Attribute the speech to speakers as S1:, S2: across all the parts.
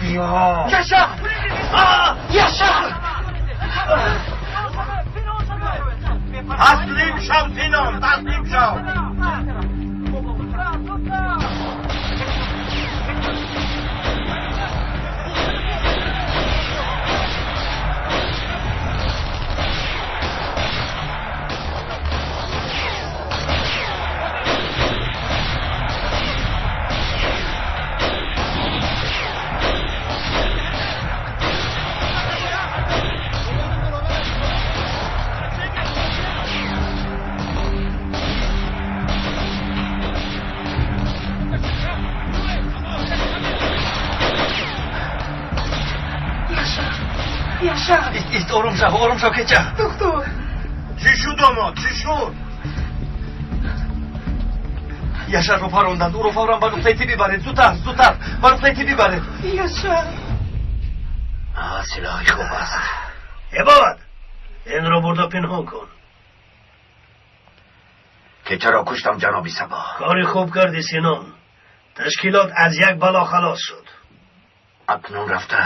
S1: بیا
S2: یاشار یاشار
S3: تسلیم شو سینان تسلیم شو
S1: ایست آروم شو کچه
S2: دکتر
S3: چی شد اما چی شد
S1: یاشار رو پروندند او رو فوراً به نقطه تیبی برید زودتر به نقطه تیبی برید
S2: یاشار
S3: سلاحی خوب است عباد این رو بردا پنهان کن
S1: که چرا کشتم جنابی سبا
S3: کاری خوب کردی سینان تشکیلات از یک بلا خلاص شد
S1: اکنون رفته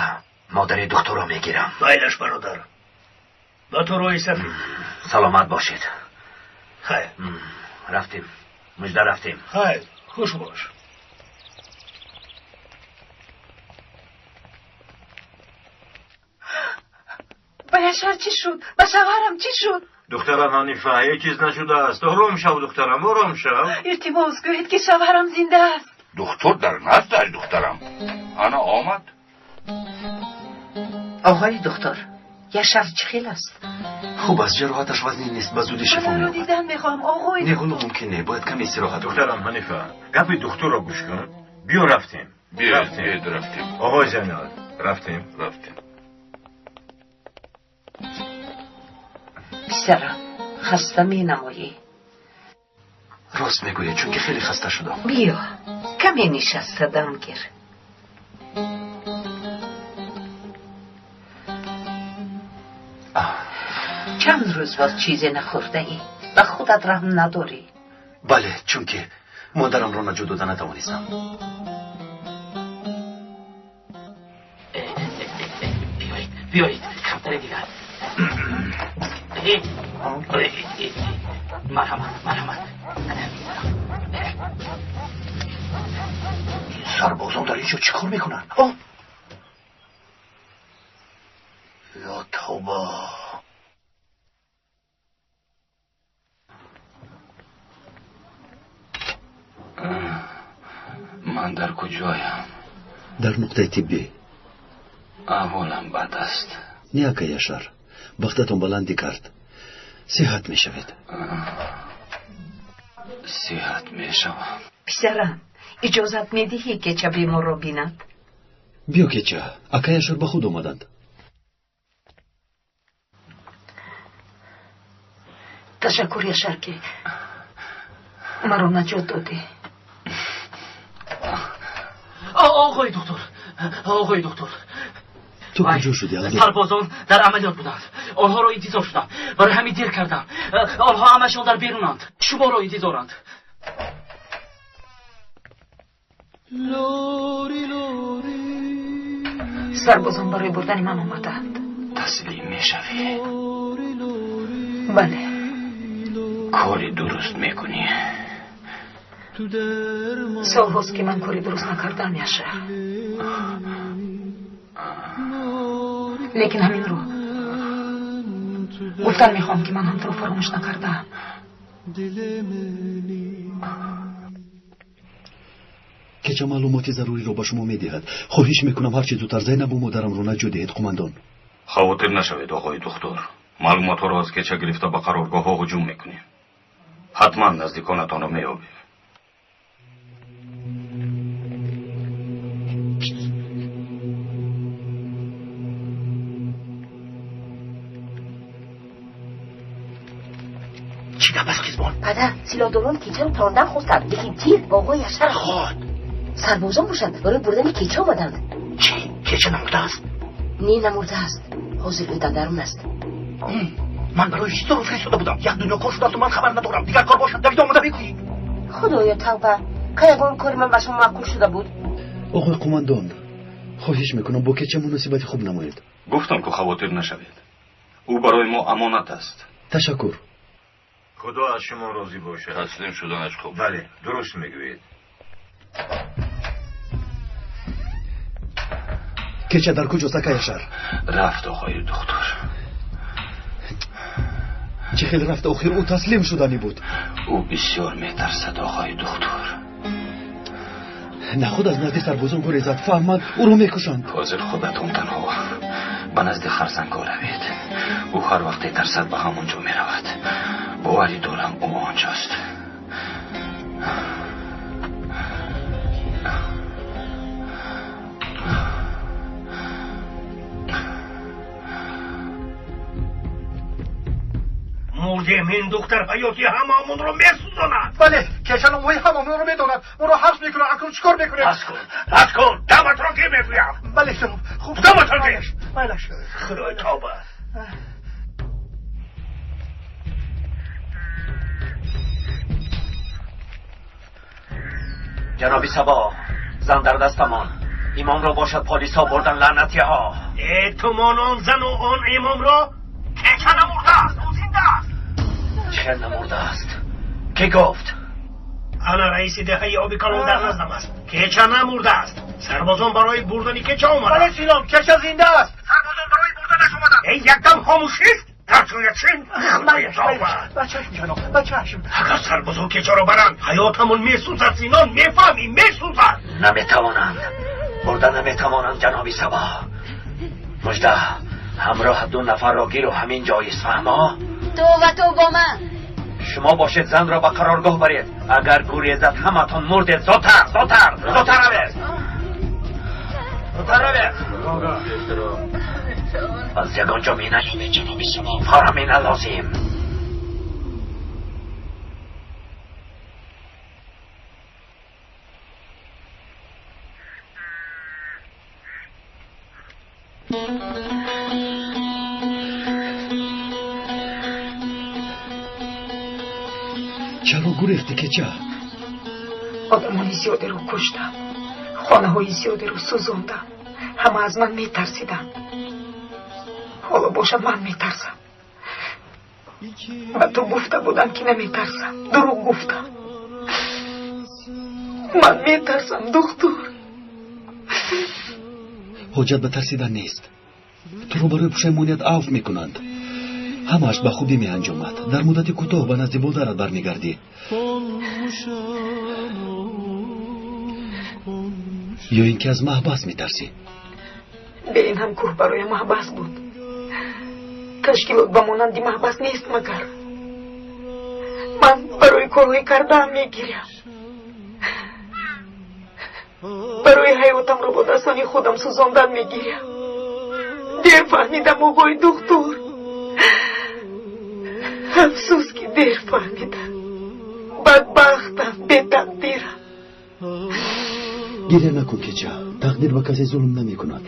S1: مادر دکتر رو میگیرم
S3: بایلش برادر با تو روی سفید
S1: سلامت باشید
S3: خیر
S1: رفتیم مجده رفتیم
S3: خیر خوش باش
S2: با یاشار چی شد؟ با شوهرم چی شد؟
S3: دخترم حنیفه یک چیز نشده است آرام شو دخترم آرام شو
S2: ارتباط گوید که شوهرم زنده است
S4: دکتر در نزد است دخترم انا آمد
S2: آقای دکتر یاشار چی خیل است؟
S1: خوب است جراحتش وزنی نیست به زودی شفا
S2: من رو
S1: می‌یابد
S2: دیدن میخوام آقای
S1: نه حالا ممکنه باید کمی استراحت کنم
S3: دخترم حنیفه گپی دکتر را گوش کن بیا رفتیم
S4: رفتیم
S3: آقای زینال رفتیم
S2: پسرم خسته می نمایی
S1: راست میگوید چون که خیلی خسته شدم
S2: بیا کمی نشسته دم گیر چند روز باز چیزی نخورده ای و خودت رحم نداری
S1: بله چون که مادرم را نجات داده نتوانستم
S5: بیایید خطر دیگر مرحمت
S1: سربازان در اینجا چیکار میکنن؟ یا توبه
S6: من در کجایم؟
S1: در نقطه طبی
S6: احوالم بد است
S1: نیاکه یاشار بختتون بلندی کرد صحت میشوید
S6: صحت میشوم
S2: پسرم اجازت میدهی که چه بیمار رو بیند
S1: بیا که چه اکا یاشار به خود اومدند
S2: تشکر یاشار که مرا نجات دادی
S5: آقای دکتر
S1: تو کجا شدی آقا؟
S5: سربازان در عملیات بودند آنها را انتظار شدم برای همین دیر کردم آنها همشان در بیرونند شما را انتظارند
S2: سربازان برای بردن من آمدند
S6: تسلیم میشوی
S2: بله
S6: کاری درست میکنی
S2: سال هاست که من کاری درست نکردم یاشار لیکن همین رو گفتن میخوام که من هم تو رو فراموش نکردم
S1: که چه معلومات ضروری رو با شما میدهد خواهش میکنم هرچی زودتر زینب و مادرم رو نجات دهید قماندان
S4: خاطر نشوید آقای دکتر معلومات ها را از که چه گرفته به قرارگاه ها هجوم میکنیم حتما نزدیکانتان را میابیم
S1: چی گپ است خیزبان؟
S7: پدر سیلادولان کیچه رو تاندن خواستند لیکن تیر با آقای یاشار
S1: خود
S7: سربازان باشند برای بردن کیچه آمدند
S1: چی؟ کیچه نمرده است؟
S7: نه نمرده است حاضر در درون است
S1: من برای چیز رو فرستاده بودم یک دنیا کار شده است و من خبر ندارم دیگر کار باشد دوید آمده بگویید
S7: خدایا توبه که یگان کار من به شما معقول شده بود
S1: آقای قماندان خواهش میکنم با کچه مناسبت خوب نمایید.
S4: گفتم که خواطر نشوید. او برای ما امانت است.
S1: تشکر.
S8: خدا از شما راضی باشه.
S6: تسلیم شدنش خوب.
S8: بله درست میگویید.
S1: کچه در کجاست آقای
S6: رفت آقای دکتر.
S1: چه خیلی رفت آخر او تسلیم شدنی بود.
S6: او بسیار میترسد آقای دکتر.
S1: نه خود از نزد سربازان گریزد فهمند او رو میکشند.
S6: فاضل خودتون تنها به نزد خرسنگا روید. او هر وقت ترسد به همونجا میرود. باوری دارم او آنجاست.
S3: مرده من دختر حیاتی هممون رو میسوزاند.
S9: بله کشان موی هممون رو میداند. ما رو حبس میکنه. اکنون چیکار میکنه؟
S3: بس کن دمت رو که میگویم.
S9: بله جناب. خوب
S3: دمت رو که.
S9: بله
S3: خدای توبه.
S10: جنابی سبا زن در دستمان. امام را باشد پلیسا بردن لعنتی ها.
S3: اعتمان آن زن و آن امام را که نمرده است او زنده است.
S10: چه نمرده است؟ کی گفت؟
S3: انا رئیس دهه آبی کلان در نزدم است. کچه نمرده است. سربازان برای بردنی کچه آمده.
S9: بله سینام کچه زنده است.
S3: سربازان برای بردنش آمدند. ای یکدم خاموشید در توی چین.
S9: بچهشم جناب بچهشم.
S3: اگر سربازان کچه را برند حیاتمون میسوزد سینان میفهمی میسوزد.
S10: نمیتوانند بردن نمیتوانند جنابی سبا. مجده همراه 2 نفر را گیر و همین جاییست فهما.
S7: تو و تو با من.
S10: شما باشید زن را به قرارگاه برید. اگر گریزد همتون مردید. زودتر روید. از یگان جا می نشونید جنابی سبا. فرمی نلازیم.
S1: چرا گریختی کچه؟
S11: آدمانی زیاده رو کشتم. خانه های زیاده رو سوزوندم. همه از من میترسیدن. حالا باشد من میترسم. و تو گفته بودم که نمیترسم. دروغ گفتم. من میترسم دکتر.
S1: حجت به ترسیدن نیست. تو رو برای پشیمانیت عفو میکنند. همه‌اش به خوبی می انجامد. در مدت کوتاه به نزد مادرت برمیگردی. یا اینکه از محبس میترسی؟
S11: به این هم کوه برای محبس بود. تشکیلات به مانند محبس نیست مگر. من برای کارهای کردم میگیرم. برای حیاتم رو با دستانی خودم سوزاندن میگیرم. دیر فهمیدم آقای دکتر. افسوس که دیر فهمیدم. بدبختم به تقدیرم.
S1: گریه نکن کچه. تقدیر به کسی ظلم نمی کند.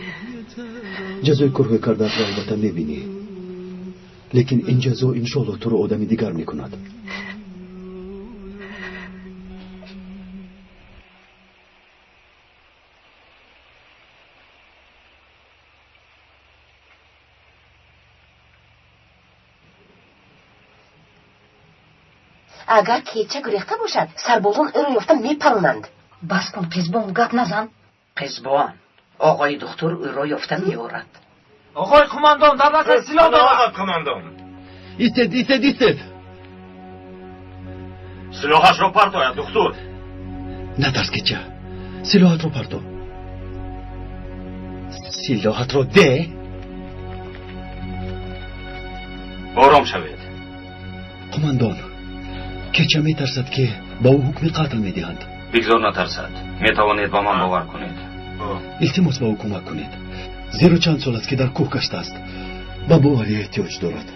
S1: جزای کره کردت را البته میبینی. لیکن این جزا انشالله تو رو آدمی دیگر میکند.
S7: اگر کیچه گریخته باشد سربازان او رو یافتن میپرونند.
S11: بس کن قزبان گپ نزن.
S2: قزبان آقای دکتر او را یافتن میارد.
S9: آقای کماندان در دست سلاح دارد.
S8: کماندان
S1: ایستد.
S8: سلاحش را پرتاید دکتر.
S1: نترس کچه. سلاحت رو پرتو. سلاحت رو ده.
S4: آرام شوید.
S1: قماندان کچه میترسد که با او حکم قتل میدهند.
S4: بگذار نترسد. میتوانید با من باور کنید.
S1: التماس با او کمک کنید. زیرا چند سال است که در کوه گشته است. با باوری احتیاج دارد.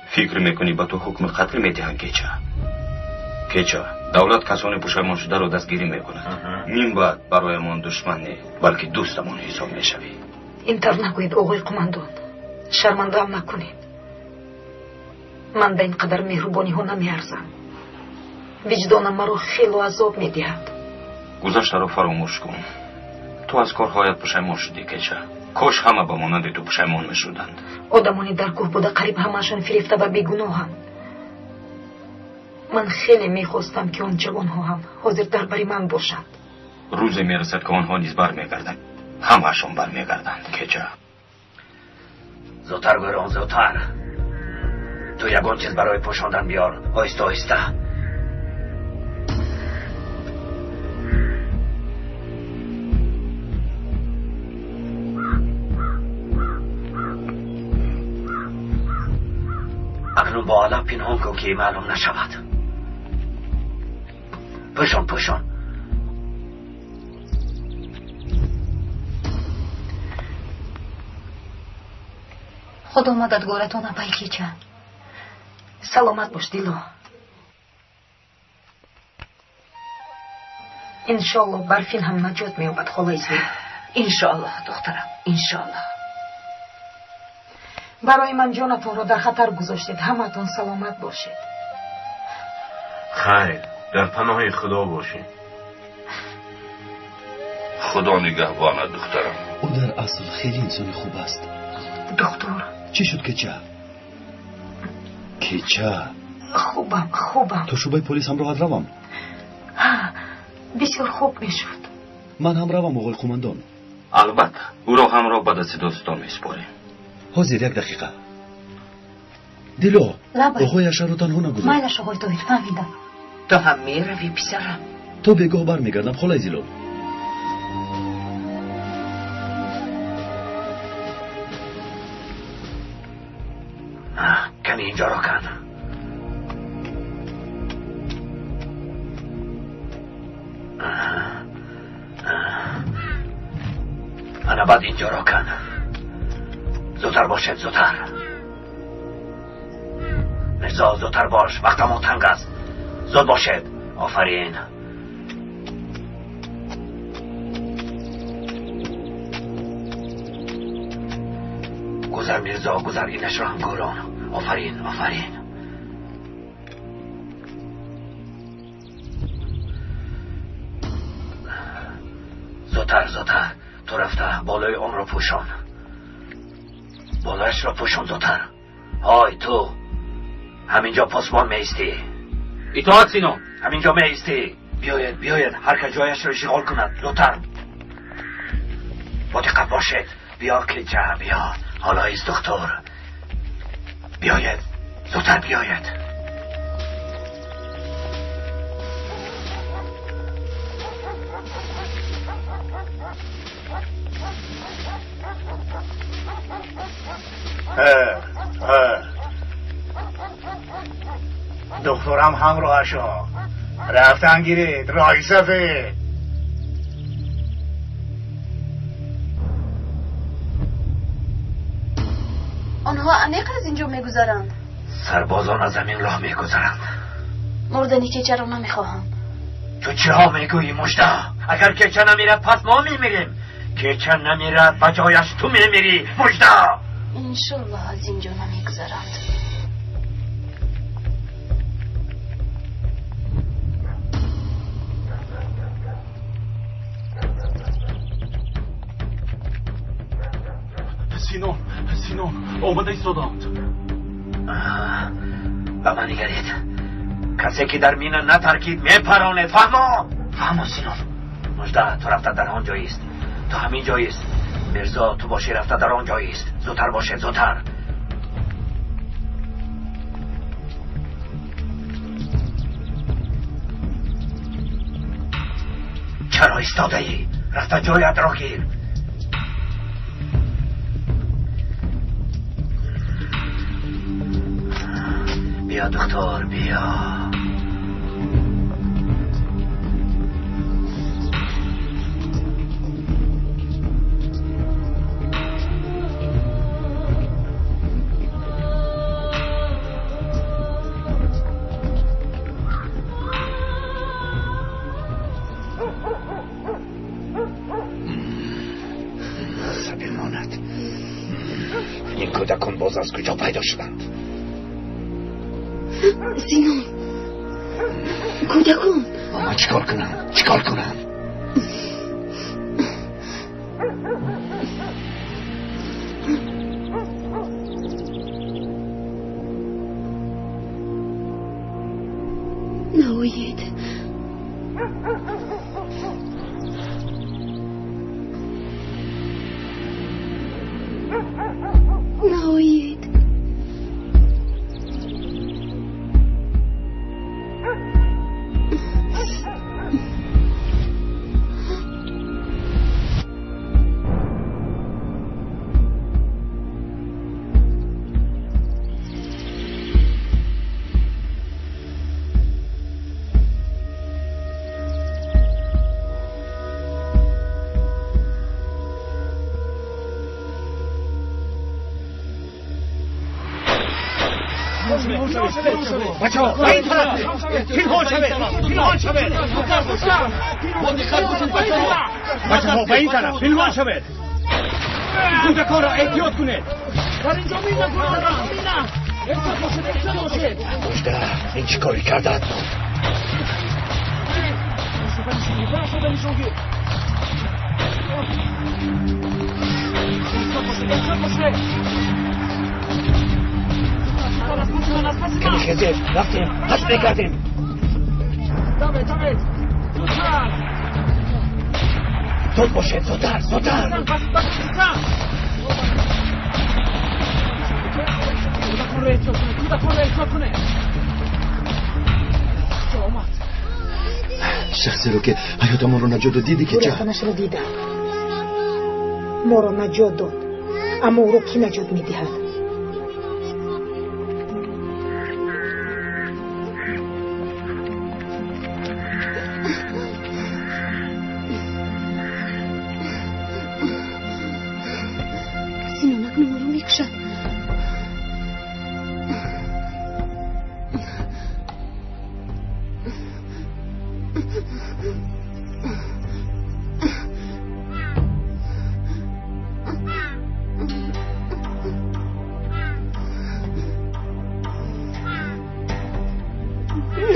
S4: فکر میکنی با تو حکم قتل میدهند کچه. دولت کسان پشیمان شده را دستگیری میکند. نیم بعد برایمان دشمن نه بلکه دوستمان حساب میشوی.
S11: اینطور نگوید آقای قماندان. شرمنده هم نکنید. من به این قدر مهربانی ها نمیارزم. وجدانم مرا خیلی عذاب میدهد.
S4: گذشته رو فراموش کن. تو از کارهایت پشیمان شدی کچه. کاش همه به مانند تو پشیمان میشدند.
S11: آدمانی در کوه بوده قریب همشون فریفته و بیگناهند. من خیلی میخواستم که اون جوانها هم حاضر در بری من باشند.
S4: روزی میرسد که آنها نیز برمیگردند. همه‌شون برمیگردند کچه.
S10: زودتر گران زودتر. تو یگان چیز برای پوشاندن بیار. آهسته آهسته. اکنون با آلا پنهان کن که معلوم نشود. پوشان.
S12: خدا مددگارتون پای کچه.
S11: سلامت باش دیلو. انشالله برفین هم نجات میابد خالایزی.
S2: انشالله دخترم انشالله.
S11: برای من جانتون رو در خطر گذاشتید. همتون سلامت باشید.
S8: خیر در پناه خدا باشید.
S6: خدا نگهبانه دخترم.
S1: او در اصل خیلی انسان خوب است.
S11: دکتر
S1: چی شد کچه؟
S11: خوبم.
S1: تو شبه پلیس همراه روم.
S11: بسیار خوب میشد.
S1: من هم روم آقای قماندان.
S4: البته او را همراه به دست دوستان میسپاریم.
S1: حاضر 1 دقیقه. دیلو آقای اشر رو تنها نگذار.
S12: مایلش آقای توید فهمیدم.
S2: تو هم میروی پسرم؟
S1: تو بگاه برمیگردم خالای زیلو.
S10: کمی اینجا را کن. انا بعد اینجا را کن. زودتر باشد زودتر. مرزا زودتر باش وقت ما تنگ است. زود باشد. آفرین. گذر مرزا گذر اینش را هم گوران. آفرین. زودتر تو رفته بالای اون رو پوشان. بالایش را پوشان زودتر. های تو همینجا پاسبان میستی.
S5: اطاعت سینا.
S10: همینجا میستی. بیاید هر که جایش را اشغال کند. زودتر با دقت باشید. بیا کچه بیا. حالا ایست دکتر. بیاید زودتر بیاید.
S9: دکترم همراهشو رفتن گیرید. رای سفید.
S12: آنها انیق از اینجا میگذرند.
S10: سربازان از زمین راه میگذرند.
S12: مردنی کچه رو نمیخواهم.
S10: تو چه ها میگویی مجده؟ اگر کچه نمیرد پس ما میمیریم. کچه نمیرد بجایش تو میمیری مجده.
S12: انشالله از اینجا نمیگذرند.
S5: سینون آمده ایستادند.
S10: به من نگرید. کسی که در مینه نترکید میپرانه. فهمو سینون. مجده تو رفته در آن جاییست. تو همین جاییست. مرزا تو باشی رفته در آن جاییست. زودتر باشه زودتر. چرا ایستاده ای؟ رفته جایت را گیر. بیا دکتر بیا. سبیلمانت این کودکان باز از کجا پیدا شدند؟
S12: زینون
S11: کودکون
S1: من چیکار کنم
S11: نوید
S3: بچه‌ها این طرف پنهان شوید بچه‌ها به این طرف پنهان شوید کودکان را احتیاط کنید
S5: در اینجا
S10: مجده این چی کاری کردن کمی خیزید رفتیم پس نکردیم زود باشید زودتر
S1: شخصی رو که حیاتمون رو نجات دیدی که چه؟
S11: گورستانش رو دیدم ما رو نجات داد اما او رو کی نجات میدهد؟
S12: سینانک ما رو میکشد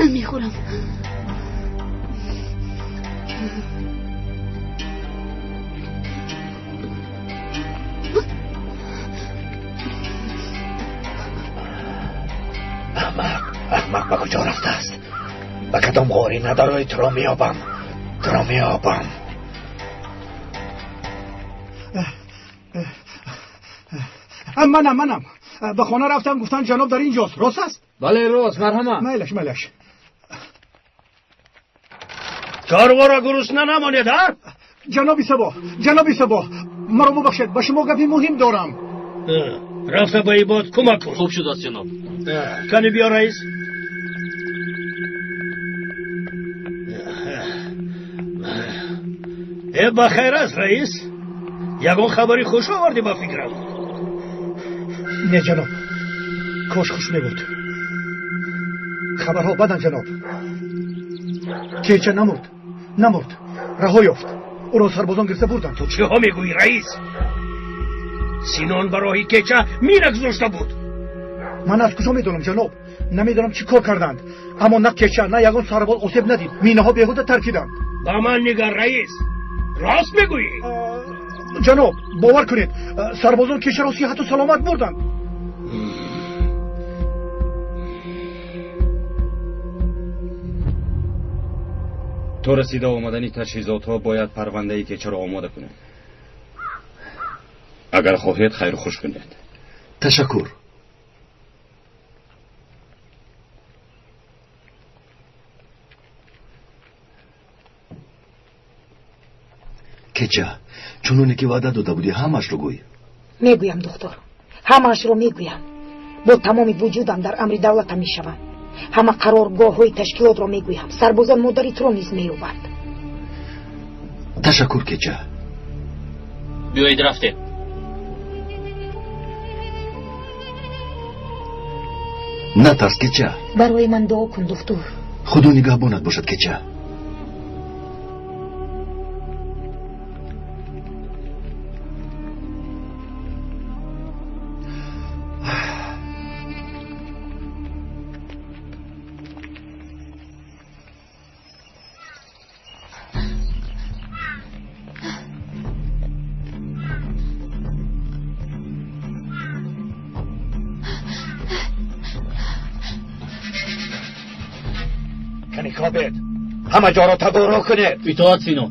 S12: نمیخورم
S10: احمق به کجا رفته است؟ به کدام غاری نداره تو را میابم
S9: منم به خانه رفتم گفتن جناب در اینجاست راست است؟
S13: بله راست مرحمت
S9: ملش
S3: کاروارا گرسنه نمانید ها؟
S9: جنابی سبا مرا ببخشید با شما گپی مهم دارم
S3: رفته به عباد کمک کن
S5: خوب شد است جناب
S3: کنی بیا رئیس بخیر است رئیس یگان خبری خوش آوردی با فکرم
S9: نه جناب کاش خوش میبود خبرها بدن جناب کیچه نمرد رها یافت او را سربازان گرفته بردن
S3: تو چه ها میگویی رئیس سینان برای کیچه مینگذاشته بود
S9: من از کجا میدونم جناب نمیدونم چی کار کردند اما نه کیچه نه یگان سرباز آسیب ندید مینه ها بیهوده ترکیدند
S3: با من نگر رئیس راست میگویی
S9: جناب باور کنید سربازان کیچه را صحت و سلامت بردند
S4: تو رسیده آمدنی تجهیزات ها باید پرونده ای که چرا آماده کنید اگر خواهید خیر و خوش کنید
S1: تشکر کچه چونونه که وعده داده بودی همش رو گوی
S11: میگویم دکتر همش رو میگویم با تمام وجودم در امر دولتم میشوم همه قرارگاه های تشکیلات رو میگویم سربازان مادری تو رو نیز میروبند
S1: تشکر کچه
S5: بیایید رفته
S1: نترس کچه
S11: برای من دعا کن دکتر
S1: خدا نگهبانت باشد کچه
S10: بخوابید. همه جا را تگورو کنید.
S5: اطاعت سینو.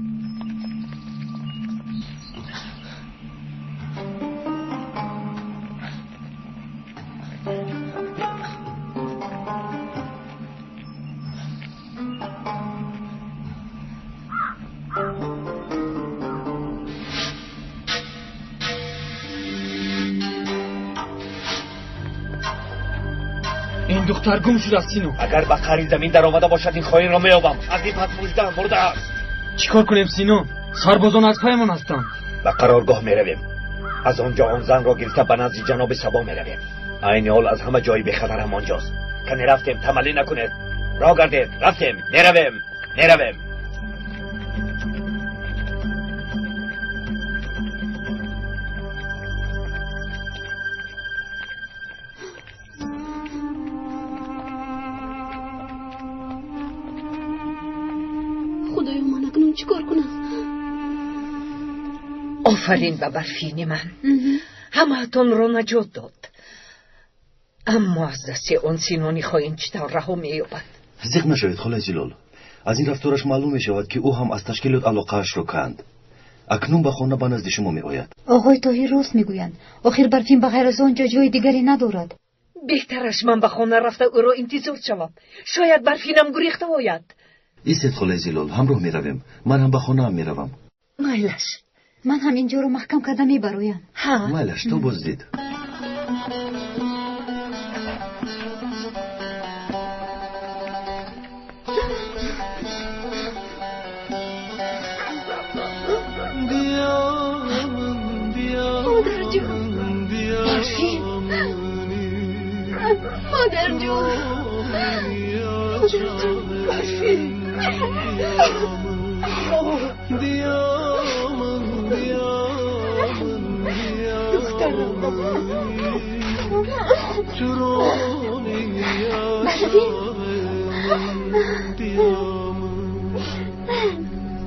S9: این دختر گم شده است سینو.
S10: اگر به قری زمین در آمده باشد این خواهین را میابم. از این پس مژده مرده است.
S9: چیکار کنیم سینو؟ سربازان از پایمان هستند.
S10: به قرارگاه میرویم. از آنجا آن زن را گرفته به نزد جناب سبا میرویم. عین حال از همه جای بخطر هم آنجاست. کنی رفتیم تملی نکنید. راه گردید. رفتیم. میرویم.
S12: خدایا من اکنون چیکار کنم؟
S11: آفرین به برفین من. همه‌تان را نجات داد. اما از دست آن سینانی خواهین چطور رها می‌یابد؟
S1: زیق نشوید خاله زیلال. از این رفتارش معلوم میشود که او هم از تشکیلات علاقه‌اش را کند. اکنون به خانه به نزد شما میآید.
S13: آقای طاهر راست میگویند. آخر برفین بغیر از آنجا جای دیگری ندارد.
S11: بهترش من به خانه رفته او را انتظار شوم. شاید برفینم گریخته آید.
S1: ایستید خاله زیلال، همراه میرویم. من هم به خانه هم میروم.
S13: مایلش من هم اینجا رو محکم کرده میبرایم.
S1: مایلش تو بازدید.
S12: مادر جون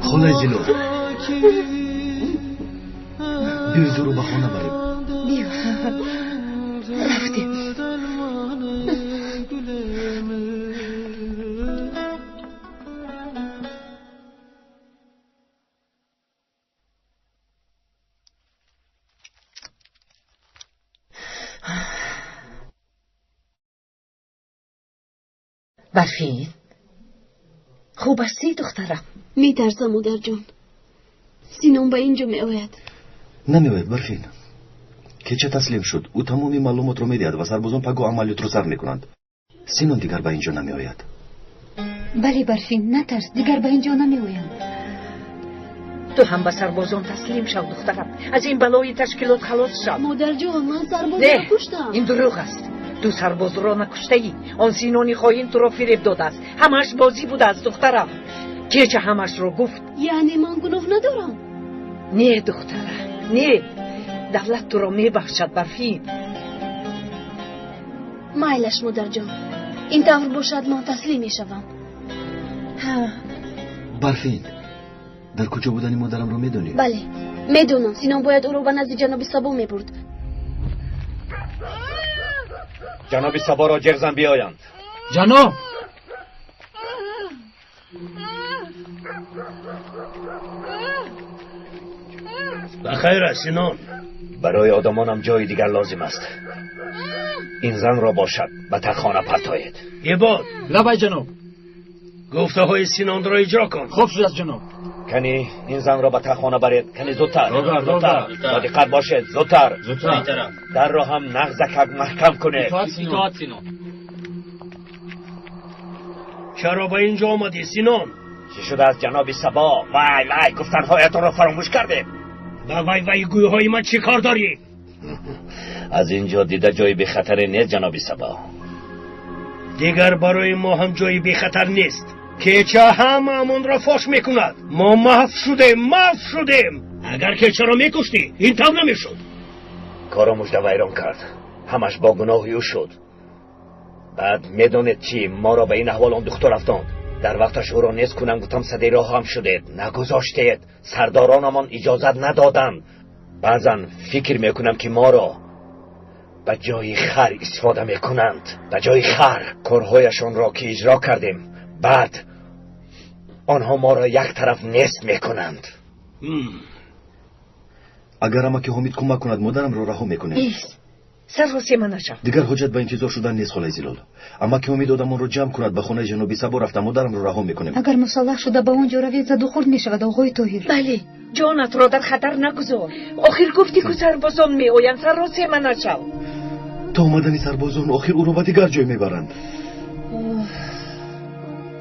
S1: خاله زیلال بیایید رو به خانه بریم.
S13: بیا رفتیم.
S11: برفین خوب هستی دخترم؟
S12: میترسم مادر جان. سینم به اینجا میآید.
S1: نمیآید برفین. که چه تسلیم شد. او تمامی معلومات رو میدهد و سربازان پگو عملیات رو سر میکنند. سینون دیگر به اینجا نمیآید.
S13: بله برفین نترس، دیگر به اینجا نمیآیم.
S11: تو هم به سربازان تسلیم شو دخترم. از این بلای تشکیلات خلاص شو.
S12: مادر جان من سرباز
S11: نه
S12: نکشتم.
S11: این دروغ است. تو سرباز را نکشته ای. آن سینانی خواهین تو را فریب داده است. همش بازی بوده است دخترم. چه همش را گفت.
S12: یعنی من گناه ندارم؟
S11: نه دخترم نه. دولت تو را میبخشد برفین.
S12: مایلش مادر جان. این طور باشد من تسلیم میشوم.
S1: برفین در کجا بودنی مادرم رو میدونی؟
S12: بله میدونم. سینان باید او رو به نزد جناب سبا میبرد.
S10: جناب سبا را جرزن بیایند.
S9: جناب
S3: بخیر است سینان.
S10: برای آدمانم جای دیگر لازم است. این زن را باشد به تخانه پرتایید.
S3: ایباد
S9: لبای جناب.
S3: گفته های سینان را اجرا کن.
S9: خوب شد جناب.
S10: کنی این زن را به تخانه برید. کنی زودتر. با دقت باشید. زودتر. در را هم نغزک محکم کنید.
S5: اطاعت سینان.
S3: چرا به اینجا آمدی سینان؟
S10: چی شده از جناب سبا؟ وای گفتنهایتان را فراموش کردید.
S3: با وای گویه های من چی کار داری؟
S10: از اینجا دیده جایی بی خطر نیست جناب سبا.
S3: دیگر برای ما هم جایی بی خطر نیست. کیچه هممون را فاش میکند. ما محو شدیم. اگر کیچه را میکشتی این طور نمیشد.
S10: کارا مژده ویران کرد. همش با گناهی او شد. بعد میدونید چی ما را به این احوال آن دختر افتاند. در وقتش او را نیست کنم گفتم صدی راه هم شدید. نگذاشتید. سردارانمان اجازت ندادن. بعضا فکر میکنم که ما را به جای خر استفاده میکنند. به جای خر کارهایشان را که اجرا کردیم بعد آنها ما را یک طرف نصف میکنند.
S1: اگر اماکی حمید کمک کند مادرم را رها میکنه.
S11: ایست سرغوسی من نشم.
S1: دیگر حجت به انتظار شدن نیست خالای زلال. اماکی حمید آدمان را جمع کند به خانه جنوبی سبا رفته مادرم را رها میکنیم.
S13: اگر مسلح شده به اونجا روید زد و خورد میشود آقای طاهر.
S11: بله جانت را در خطر نگذار. آخر گفتی که سربازان میآیند سرغوسی من نشم.
S1: تا آمدن سربازان آخر او را به دیگر جای میبرند.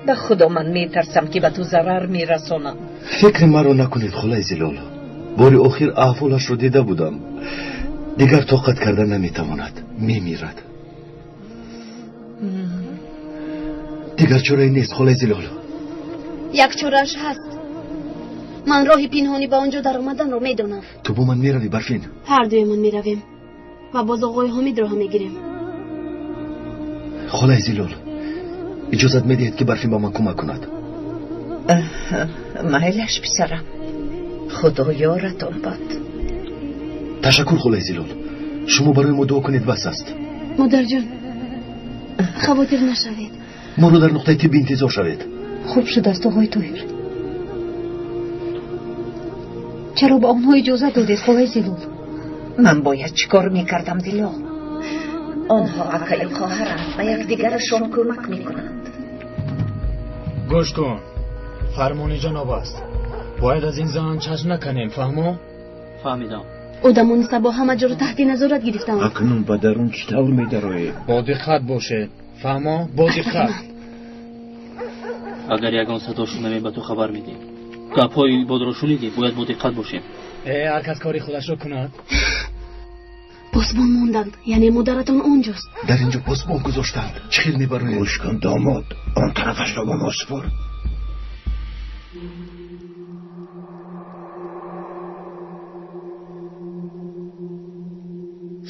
S11: به خدا من میترسم که به تو ضرر میرسانم.
S1: فکر مرا نکنید خالای زلال. بار آخر احوالش رو دیده بودم. دیگر طاقت کردن نمیتواند، میمیرد. دیگر چاره نیست خالای زلال.
S12: یک چارهش هست. من راه پنهانی به آنجا در آمدن رو میدونم.
S1: تو با من میروی برفین؟
S12: هر دوی من میرویم و باز آقای حمید را هم میگیریم.
S1: خالای زلال اجازت میدهید که برفین با من کمک کند؟
S11: میلش پسرم، خدا یارتان باد.
S1: تشکر خالای زلال. شما برای ما دعا کنید بس است.
S12: مادر جان خواطر نشوید.
S1: ما رو در نقطه طبی انتظار شوید.
S13: خوب شده است آقای طاهر. چرا به آنها اجازه دادید خالای زلال؟
S11: من باید چیکار میکردم دیلا؟ آنها اکای خواهرند و یک دیگرشان کمک میکنند.
S5: گوش کن، فرمان جناب است. باید از این زن چشم نکنیم. فهمیدم.
S12: آدمان سبا همه جا رو تحت نظارت گرفتم.
S9: اکنون به درون چطور میدروی؟
S5: با دقت باشه. با دقت.
S14: اگر یگان صدا شنویم به تو خبر میدیم. گپای باد رو شنیدی، باید با دقت باشیم.
S5: هر کس کاری خودش رو کند.
S12: پاسبان موندند، یعنی مادرتان اونجاست.
S1: در اینجا پاسبان گذاشتند. چه خیل میبروید؟
S9: گوش کن داماد، آن طرفش را به ما سپار.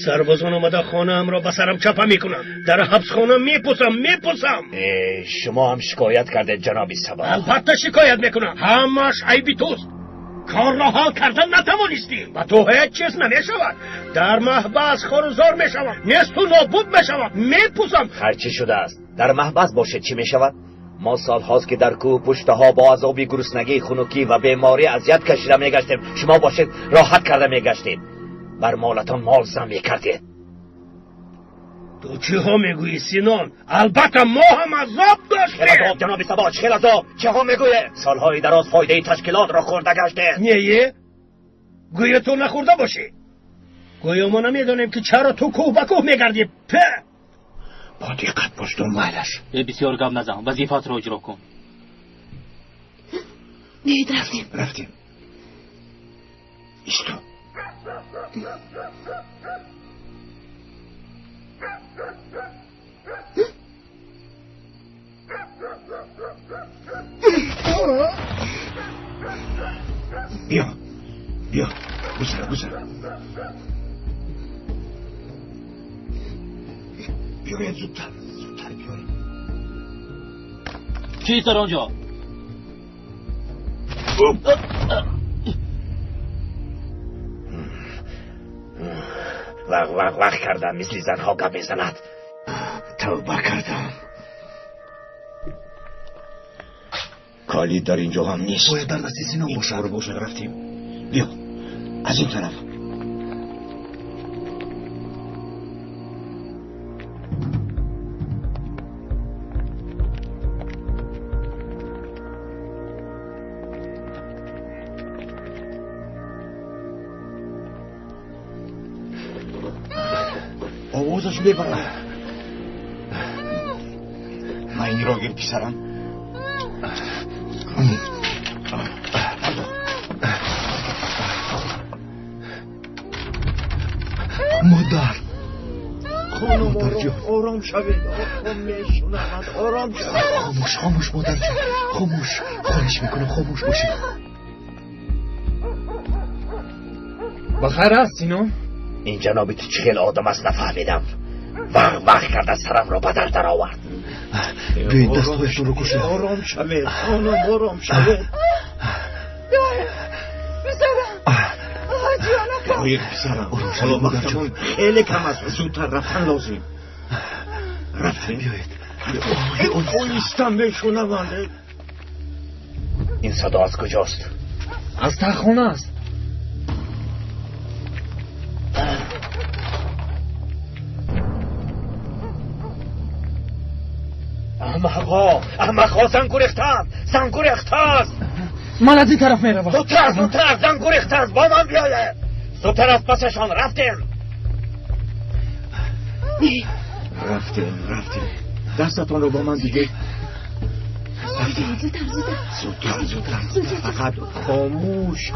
S3: سربازان آمده خانه ام را به سرم چپه میکنم. در حبس خانه میپوسم.
S10: شما هم شکایت کرده جناب سبا؟
S3: البته شکایت میکنم. همش عیبی توست. کار را حل کردن نتوانستی. و تو هیچ چیز نمیشود. در محبس خارزار میشوم. نیست و نابود میشوم. میپوسم.
S10: هرچی شده است در محبس باشه چی میشود؟ ما سال هاست که در کوه پشته ها با عذابی، گرسنگی، خنکی و بیماری اذیت کشیده میگشتیم. شما باشید راحت کرده میگشتید. بر مالتان مال زمی کردید.
S3: تو چی ها میگویی سینان؟ البته ما هم عذاب داشتیم.
S10: خیل عذاب جناب سبا، خیل عذاب. چه ها میگویی؟ سالهای دراز فایده تشکیلات را خورده گشتید.
S3: نیه؟ گویا تو نخورده باشی. گویا ما نمیدانیم که چرا تو کوه به کوه میگردی.
S9: با دقت باش دنبالش.
S14: بسیار گپ نزن، وظیفت را اجرا کن.
S12: بیایید رفتیم.
S9: ایستو. بیا گذر بیاید زودتر بیاید.
S14: چیست در آنجا؟
S10: وقت کردم مثل زنها گپ میزند.
S9: توبه کردم. کالی در اینجا هم نیست.
S1: باید در دست سینان
S9: باشه. رفتیم. بیا از این طرف. آوازش ببرم. من را گیر پسرم.
S1: مادر
S9: خانم آرام شوید. آرام شوید.
S1: خاموش مادر جان. خاموش. خواهش میکنم خاموش باشید.
S5: بخیر است سینو؟
S10: این جنابی تو چه خیل آدم است نفهمیدم. وقت کرده سرم را بدر در آورد.
S1: بیایید دستهایتون رو کشید.
S9: آرام شوید خانم، آرام شوید. بیایید پسرم. حالا وقتمون خیلی کم است. زودتر رفتن لازم. رفتیم. بیایید. ایستم بشونم.
S10: صدا از کجاست؟
S5: از ته خانه است.
S10: احمقها زنگو ریخته است.
S5: من از این طرف میروم.
S10: زودتر زنگو ریخته است. با من بیایه. زودتر از پسشان رفتیم.
S9: دستتان رو با من دیگه.
S13: زودتر.
S9: فقط خاموش.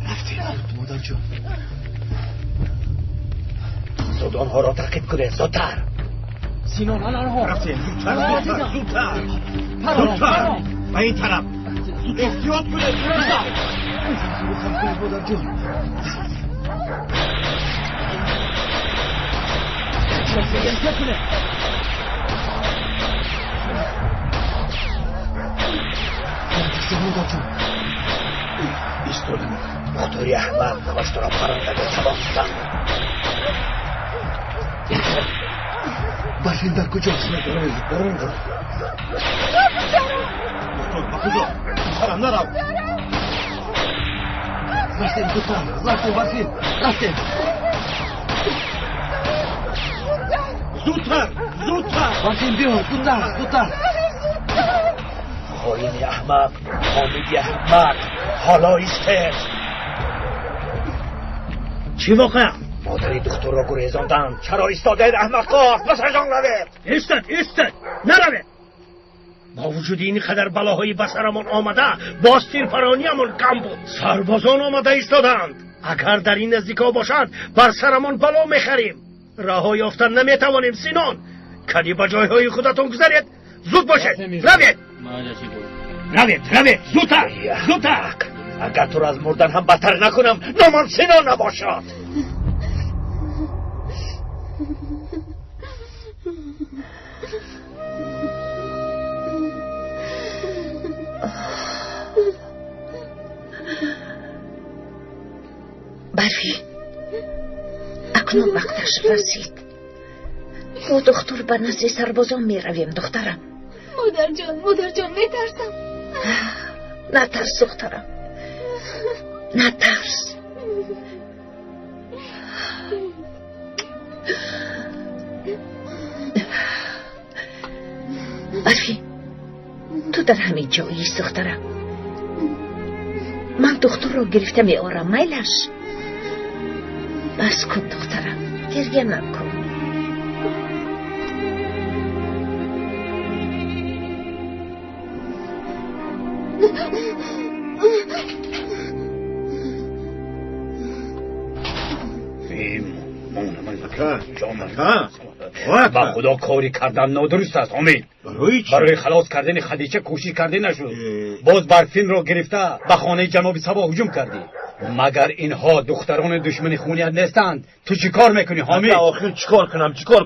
S9: رفتیم. مادر جان.
S10: زودانها را تعقیب کنید. زودتر.
S5: سینان آنها
S10: رفتیم. زودتر. به این طرف. احتیاط کنید.
S9: مادر جان.
S10: ایستادم. دکتری احمد خواست را پرنده به سباستم.
S9: برفین در کجاست؟
S10: برون رو. دکتر سرم نرو.
S9: رفتیم برفین.
S10: زودتر.
S9: برفین بیا زودتر.
S10: خاین احمق. حامدی احمق. حالا ایستد.
S3: چی واقع؟
S10: مادری دکتر را گریزاندند. چرا ایستاده احمقا؟ بسرشان روید.
S3: ایستد نروید. با وجود این قدر بلاهایی به سرمان آمده باز تیرپرانیمان کم بود. سربازان آمده ایستادند. اگر در این نزدیکا باشد بر سرمان بلا میخریم. رها یافتن نمیتوانیم. سینان کدی به جایهای خودتون گذارید. زود باشید. روید. زودتر.
S10: اگر تو را از مردن هم بدتر نکنم نامان سینان نباشد.
S2: برفی اکنون وقتش رسید. با دکتر به نزد سربازان می رویم. دخترم
S12: مادر جان میترسم.
S2: نترس دخترم، نترس. برفی تو در همین جایی است دخترم. من دکتر رو گرفته می آرم. میلش بس کن دخترم، گریه نکن.
S10: با خدا کاری کردن نادرست است حامد. برای خلاص کردن خدیجه کوشش کرده نشد. باز برفین را گرفته به خانه جناب سبا هجوم کردی. مگر اینها دختران دشمن خونیت نیستند؟ تو چی کار میکنی حامد؟
S15: آخر چیکار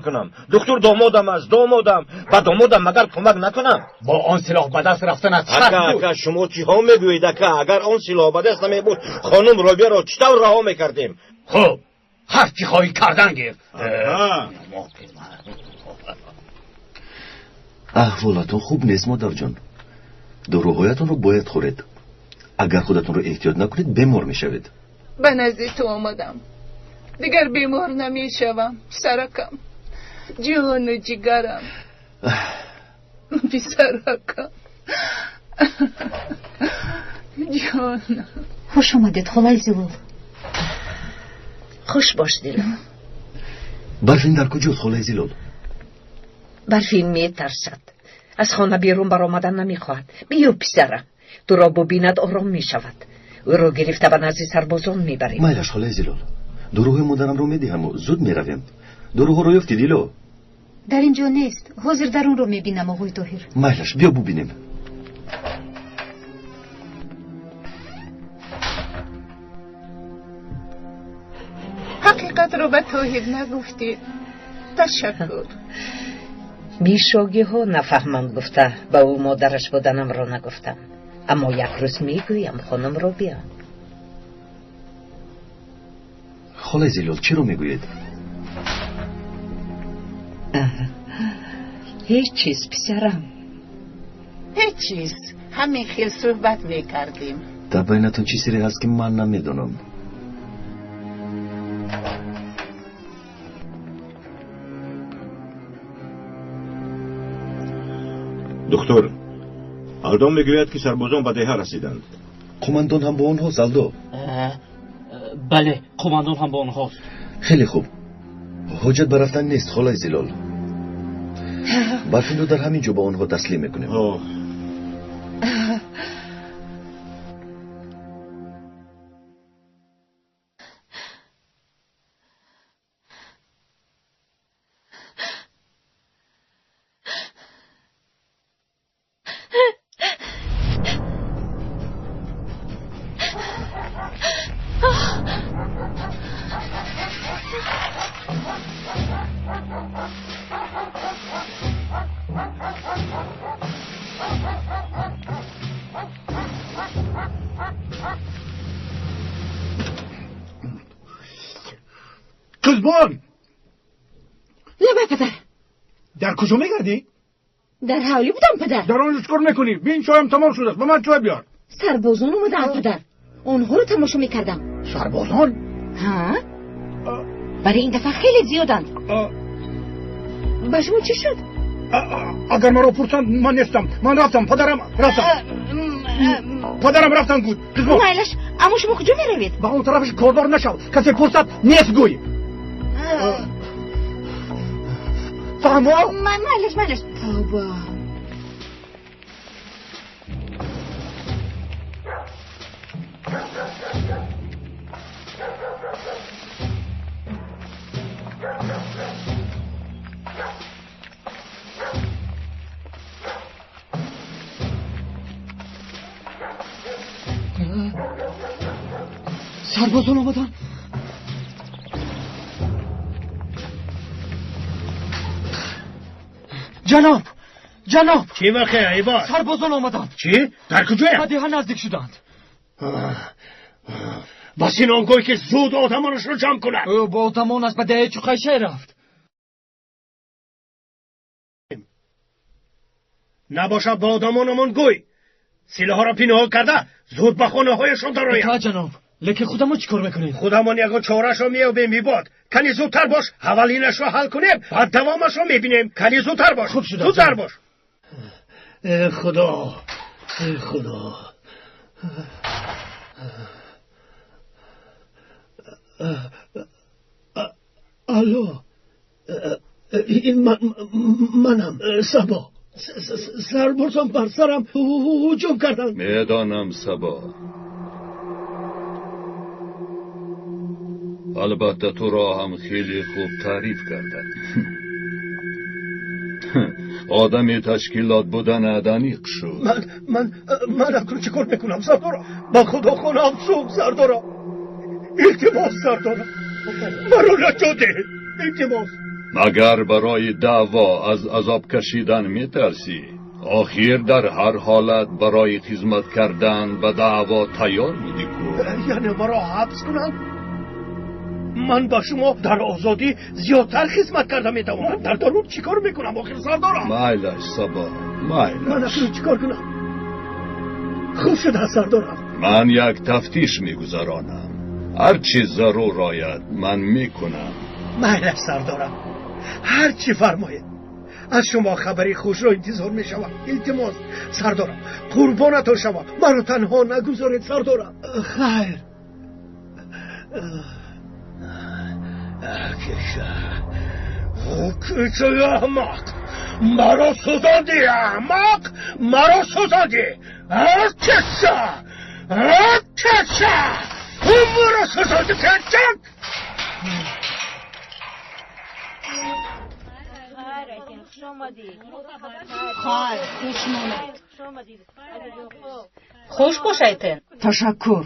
S15: کنم؟ دکتر دامادم است. با دامادم مگر کمک نکنم؟
S10: با آن سلاح به دست رفتن از
S15: اکا شما چی ها میگویید اکا؟ اگر آن سلاح به دست نمی بود خانم رابیه را چطور رها میکردیم؟
S10: خب هر چی خواهی کردن گیر.
S1: احوالتون خوب نیست مادر جان. دروغایتون رو باید خورید. اگر خودتون رو احتیاط نکنید بیمار میشوید.
S11: به نزد تو آمدم. دیگر بیمار نمیشوم. سرکم، جان و جگرم، بی سرکم، جان.
S13: خوش آمدید خالای زلول.
S2: خوش باش دلم.
S1: برفین در کجاست خالای زلول؟
S2: برفین میترسد. از خانه بیرون برآمدن نمیخواهد. بیا پسرم، تو را ببیند آرام میشود. او را گرفته به نزد سربازان میبریم.
S1: مایلش خالای زلول، دروغ مادرم رو میدهم و زود میرویم. دروغ رو یافتی دیلو؟
S13: در اینجا نیست. حاضر در اون رو میبینم آقای طاهر.
S1: مایلش بیا ببینیم.
S11: حقیقت رو به توحید نگفتید. تشکر.
S2: بیشاگی ها نفهمم گفته به او مادرش بودنم را نگفتم. اما یک روز میگویم خانم رو بیا.
S1: خالای زلول چی رو میگوید؟
S2: هیچ چیز پسرم.
S11: هیچ چیز، همین خیل صحبت میکردیم.
S1: در بینتون چیزی هست که من نمیدونم.
S15: دکتر، آلدون میگوید که سربازان به دهه رسیدند.
S1: قماندان هم با اونهاست آلدو؟
S14: بله، قماندان هم با اونهاست.
S1: خیلی خوب. حجت برفتن نیست خالای زلال. برفین رو در همین جو با اونها تسلیم میکنیم.
S9: قزبان!
S12: نه پدر.
S9: در کجا میگردی؟
S12: در حوالی بودم پدر.
S9: در آنجا چکار میکنی؟ بین چایم تمام شده است، به من چای بیار.
S12: سربازان اومدن پدر، اونها رو تماشا میکردم.
S9: سربازان؟
S12: ها؟ برای این دفعه خیلی زیادند. با شما چی شد؟
S9: اگر مرا پرسند من نیستم. من رفتم، پدرم رفتن گود.
S12: مایلش، اما شما کجا میروید؟
S9: با اون طرفش کاردار نشو، کسی پرسد نیست گوی. فهمو؟
S12: مایلش توبه.
S9: سربازان آمدن. جناب
S3: چی واقعه ایبار؟
S9: سربازان آمدن.
S3: چی؟ در کجایی؟
S9: به دهه نزدیک شدند.
S3: بس این آنگوی که زود آتمانش رو جمع کنن.
S9: او با آتمان از به دهه چوخیشه رفت.
S3: نباشد با آدمانمون گوی. سلاح را پینه‌ها کرده زود به خانه هایشون درآید.
S9: تا جناب، لیکن خودمون چیکار میکنیم؟
S3: خودمون یکو چاره‌شو میابیم میباد. کنی زودتر باش، اولینش رو حل کنیم، بعد دوامش رو میبینیم. کنی زودتر باش.
S9: خوب شد.
S3: زودتر باش.
S16: ای خدا. الو، این منم سبا. سربازان بر سرم هجوم کردن.
S17: میدانم سبا. البته تو را هم خیلی خوب تعریف کردن. آدمی تشکیلات بودن ادانیق شد.
S16: من اکنون چیکار میکنم سردارا؟ با خدا خونم سوگ سردارا. التماس سردارا، مرا نجات ده. التماس.
S17: مگر برای دعوا از عذاب کشیدن میترسی؟ آخر در هر حالت برای خدمت کردن به دعوا تیار بودی کو؟
S16: یعنی مرا حبس کنند؟ من با شما در آزادی زیادتر خدمت کرده میتوانم. در دارون چیکار میکنم آخر سردارم؟
S17: مایلش سبا، مایلش.
S16: من اکنون چیکار کنم؟ خوب شده سردارم.
S17: من یک تفتیش میگذرانم. هر چی ضرور آید من میکنم.
S16: مایلش سردارم، هر چی فرمایید. از شما خبری خوش را انتظار میشوم. التماس سردارم، قربانتان شوم، مرا تنها نگذارید سردارم. خیر.
S3: کیچه احمق، مرا سوزاندی احمق، مرا سوزاندی. ارتشا مرا سوزاندی ترچک.
S2: خوش باشیدین.
S11: تشکر.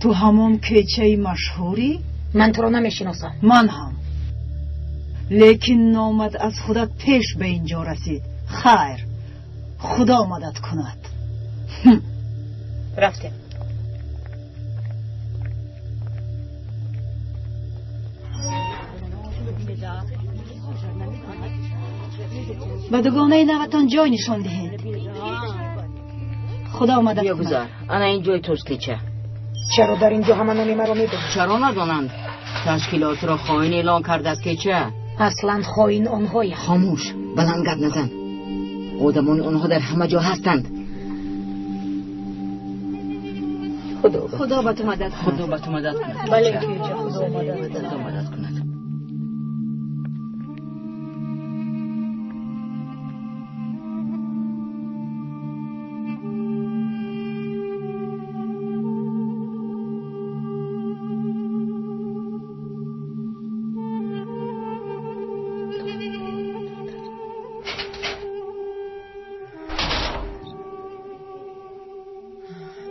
S11: تو همون کیچه مشهوری؟
S2: من تو رو نمیشناسم.
S11: من هم. لیکن نامد از خودت پیش به اینجا رسید. خیر، خدا مدد کند.
S2: رفتیم.
S13: به دوگانه نوتان جای نشان دهید. خدا آمده
S2: بیا گذار. انا این جای توست که
S11: چرا در اینجا همه نامی مرا میدونند؟
S2: چرا ندانند؟ تشکیلات را خائن اعلان کرده است که چه؟
S11: اصلا خائن آنهایی.
S2: خاموش، بلند گپ نزن. آدمان آنها در همه جا هستند.
S13: خدا به تو مدد کند.
S2: خدا به تو مدد کند.
S11: بله خدا مدد
S2: کند.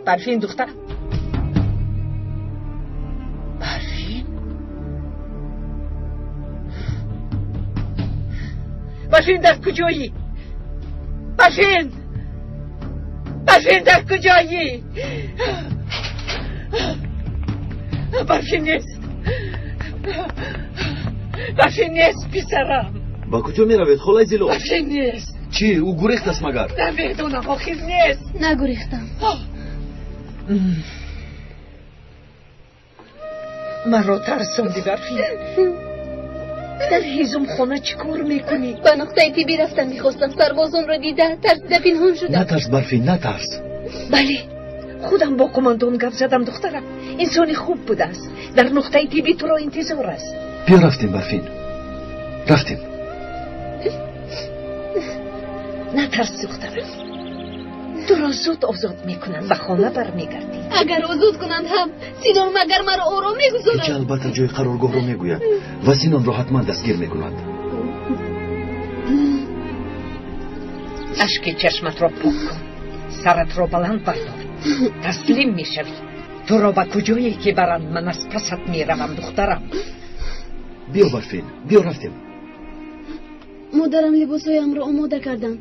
S11: برفین دختر. برفین در کجایی؟ برفین در کجایی؟ برفین نیست پسرم.
S1: با کجا می روید خالای زیلو؟
S11: برفین نیست.
S1: چی؟ او گریخت است مگر؟
S11: نمیدونم آخر نیست.
S12: نگریختم.
S11: من رو ترسوندی برفین. در هیزم خانه چی کار میکنی؟
S12: به نقطه تیبی رفتم میخواستم سربازان را دیده ترسیده پنهان شدم.
S1: نترس برفین نترس.
S11: بله خودم با کماندون گپ زدم دخترم. انسانی خوب بوده است. در نقطه تیبی تو را انتظار است.
S1: بیا رفتیم برفین. رفتیم.
S11: نترس دخترم. تو را زود آزاد میکنن و خانه برمیگردی.
S12: اگر آزاد کنند هم سینان مگر مرا آرام میگذارند.
S1: اینجا البته جای قرارگاه رو میگوید و سینان را حتما دستگیر میکنند.
S11: اشک چشمت را پاک کن. سرت را بلند بردار. تسلیم میشوی. تو را به کجایی که برند من از پست میروم دخترم.
S1: بیا برفین. بیا رفتیم.
S12: مادرم لباسهایم را آماده کردند.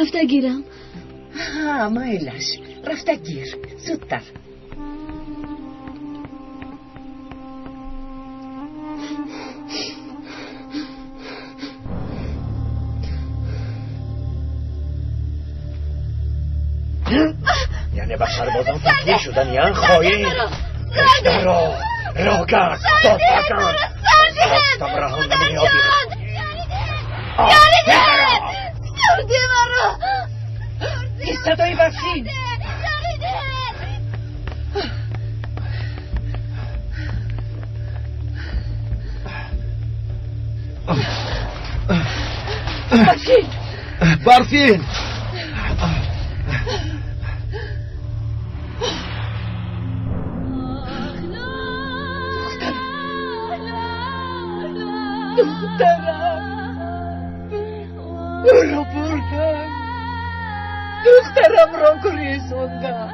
S12: رفته گیرم.
S11: ها مایلش. رفته گیر. زودتر.
S10: یعنی به سربازان تبدیل شدن یا خواهی رشته راه کرد داد بکن خواستم رهان نمیابی
S12: سردی مرا
S11: این صدای برفین
S1: برفین
S11: رو بردن دخترم را گریزوندن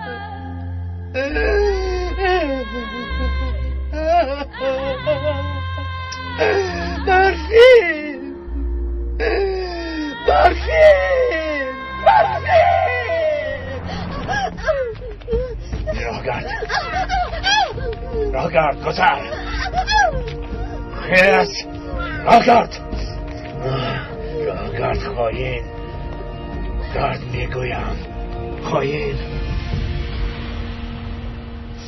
S11: برفین
S10: راهگرد گذر خیر است راهگرد خواهین گرد میگویم خواهین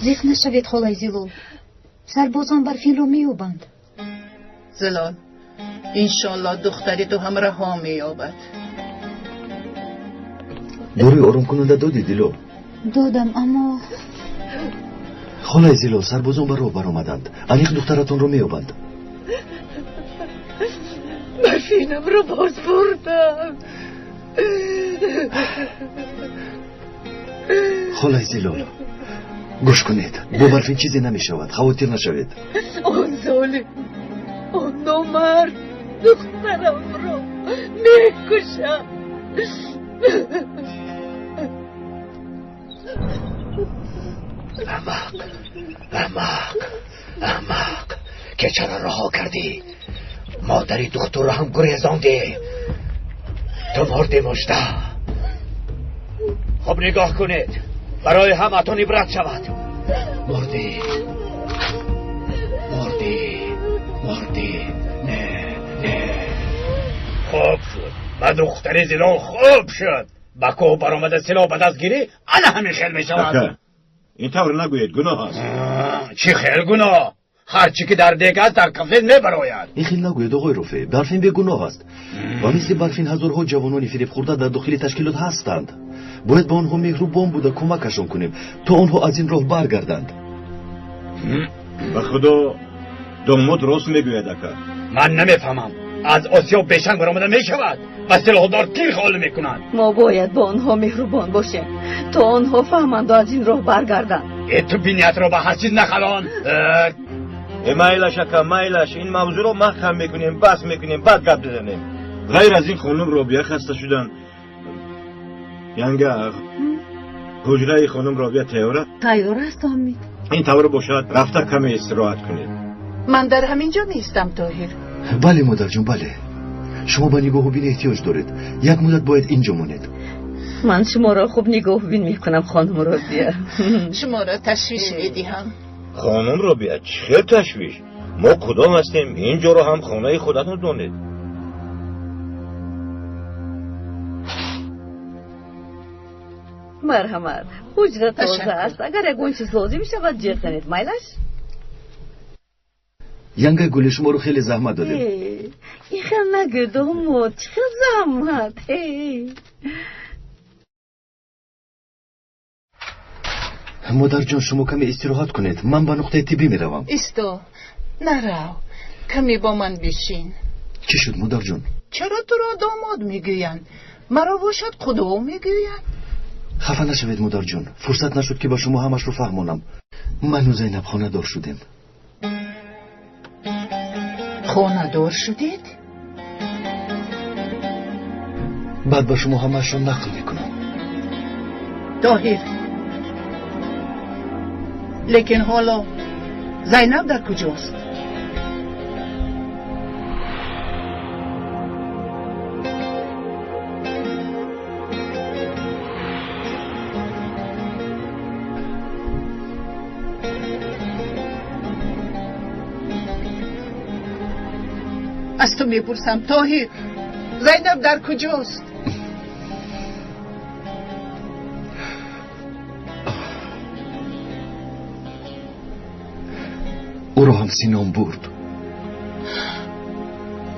S13: زیخ نشوید خالای زیلو. سربازان برفین رو میوبند.
S18: زلال انشالله دختری تو هم رها مییابد.
S1: دوری آرام کننده دادی دیلو؟
S13: دادم اما
S1: خالای زیلو سربازان بر رو برآمدند. علیق دخترتون رو میوبند.
S11: برفینم رو باز بردم.
S1: خالای زیلو گوش کنید. با برفین چیزی نمیشود. خواطر نشوید.
S11: آن ظالم آن نامرد دخترم رو میکشم.
S10: احمق که چرا رها کردی؟ مادری دختر رو هم گریزاندی. تو مردی مجده. خب نگاه کنید برای همتون عبرت شود. مردی نه خب
S3: و دختر زیلان خوب شد با کوه برآمده سلاح به دست گیری الان همین خیل میشود.
S15: این طور نگوید، گناه است.
S3: چی خیل گناه؟ هرچی که در دیگ است در کفل میبراید.
S1: این خیل نگوید آقای رفیع، برفین به گناه است و مثل برفین هزارها جوانانی فریب خورده در داخل تشکیلات هستند. باید با آنها مهربان بوده کمکشان کنیم تا آنها از این راه برگردند.
S15: به خدا داماد راست میگوید اکا.
S3: من نمیفهمم، از آسیاب بیشنگ برآمده میشود و سلاحدار تیر خالی میکنند.
S11: ما باید با آنها مهربان باشیم تا آنها فهمند و از این راه برگردند.
S3: تو بینیت را به هر چیز نخلان.
S15: مایلش اکا مایلش، این موضوع رو محکم میکنیم، بس میکنیم، بعد گپ بزنیم. غیر از این خانم رابیه خسته شدن. ینگه حجره خانم رابیه تیاره؟
S11: تیاره است حمید.
S15: این طور باشد رفته کمی استراحت کنید.
S18: من در همینجا نیستم طاهر.
S1: بله مادر جون بله. شما به نگاه و بین احتیاج دارید. یک مدت باید اینجا مونید.
S11: من شما را خوب نگاه و بین میکنم خانم رابیه.
S18: شما را تشویش میدیم.
S15: خانم رابیه چه تشویش؟ ما کدام هستیم؟ اینجا رو هم خانه خودتون دونید.
S11: مرحمت، حجره تازه است. اگر یک گونچه سازی می شود جیغ زنید. مایلش؟
S1: ینگه گل شما رو خیلی زحمت دادیم.
S11: این خیلی نگه داماد، چه زحمت.
S1: مادر جان شما کمی استراحت کنید، من به نقطه طبی می روم.
S18: ایستا، نرو، کمی با من بشین.
S1: چی شد مادر جان؟
S18: چرا تو را داماد میگویند؟ مرا باشد خدا میگویند.
S1: خفه نشوید مادر جان، فرصت نشد که با شما همش رو فهمانم. من و زینب خانه دار شدیم.
S18: خانه دار شدید؟
S1: بعد با شما همش رو نقل میکنم.
S18: طاهر، لیکن حالا زینب در کجاست؟ از تو میپرسم طاهر، زینب در کجاست؟
S1: او را هم سینام برد.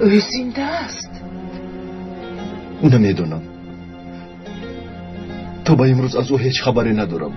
S18: او زنده است؟
S1: نمیدونم، تا به امروز از او هیچ خبری ندارم.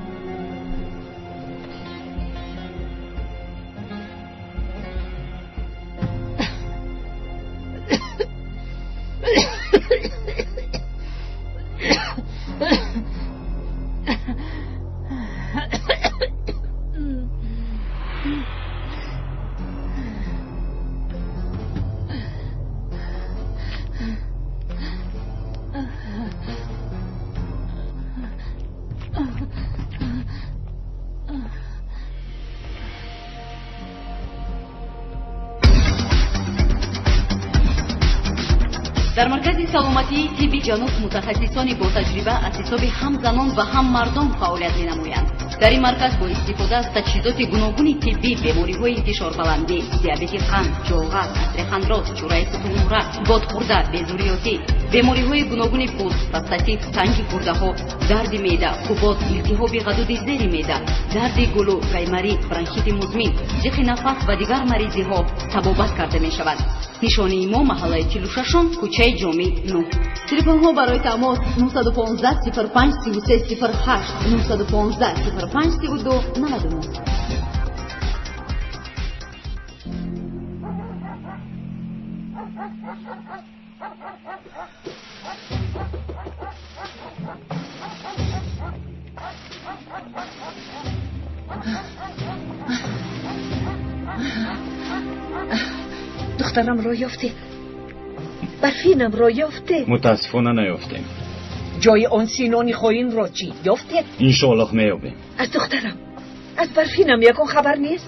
S19: در مرکز سلامتی طبی جنوب متخصصانی با تجربه از حساب هم زنان و هم مردان فعالیت می‌نمایند. در این مرکز با استفاده از تجهیزات گوناگون طبی بیماری‌های انتشار پذیر، دیابت قند، جلغک، عصر خندراز، چورای ستون نورک، بادخورده، بیزوریاتی، بیماری‌های گوناگون پوست، پروستات، تنگ گرده‌ها، درد معده، حبوب، التهاب غدود زیر معده، درد گلو، قیمری، برانشیت مزمن، جیغ نفس و دیگر مریضی‌ها تبابت کرده می‌شود. نشانی ما محله 46 کوچه جامی 9. تلفن ها برای تماس 915 05 33 08 915 05 32 99.
S2: دخترم را یافته، برفینم را یافته.
S5: متاسفانه نیافتیم.
S2: جای آن سینانی خواهین را چی یافته؟
S5: انشاءالله میابیم.
S2: از دخترم، از برفینم یکان خبر نیست؟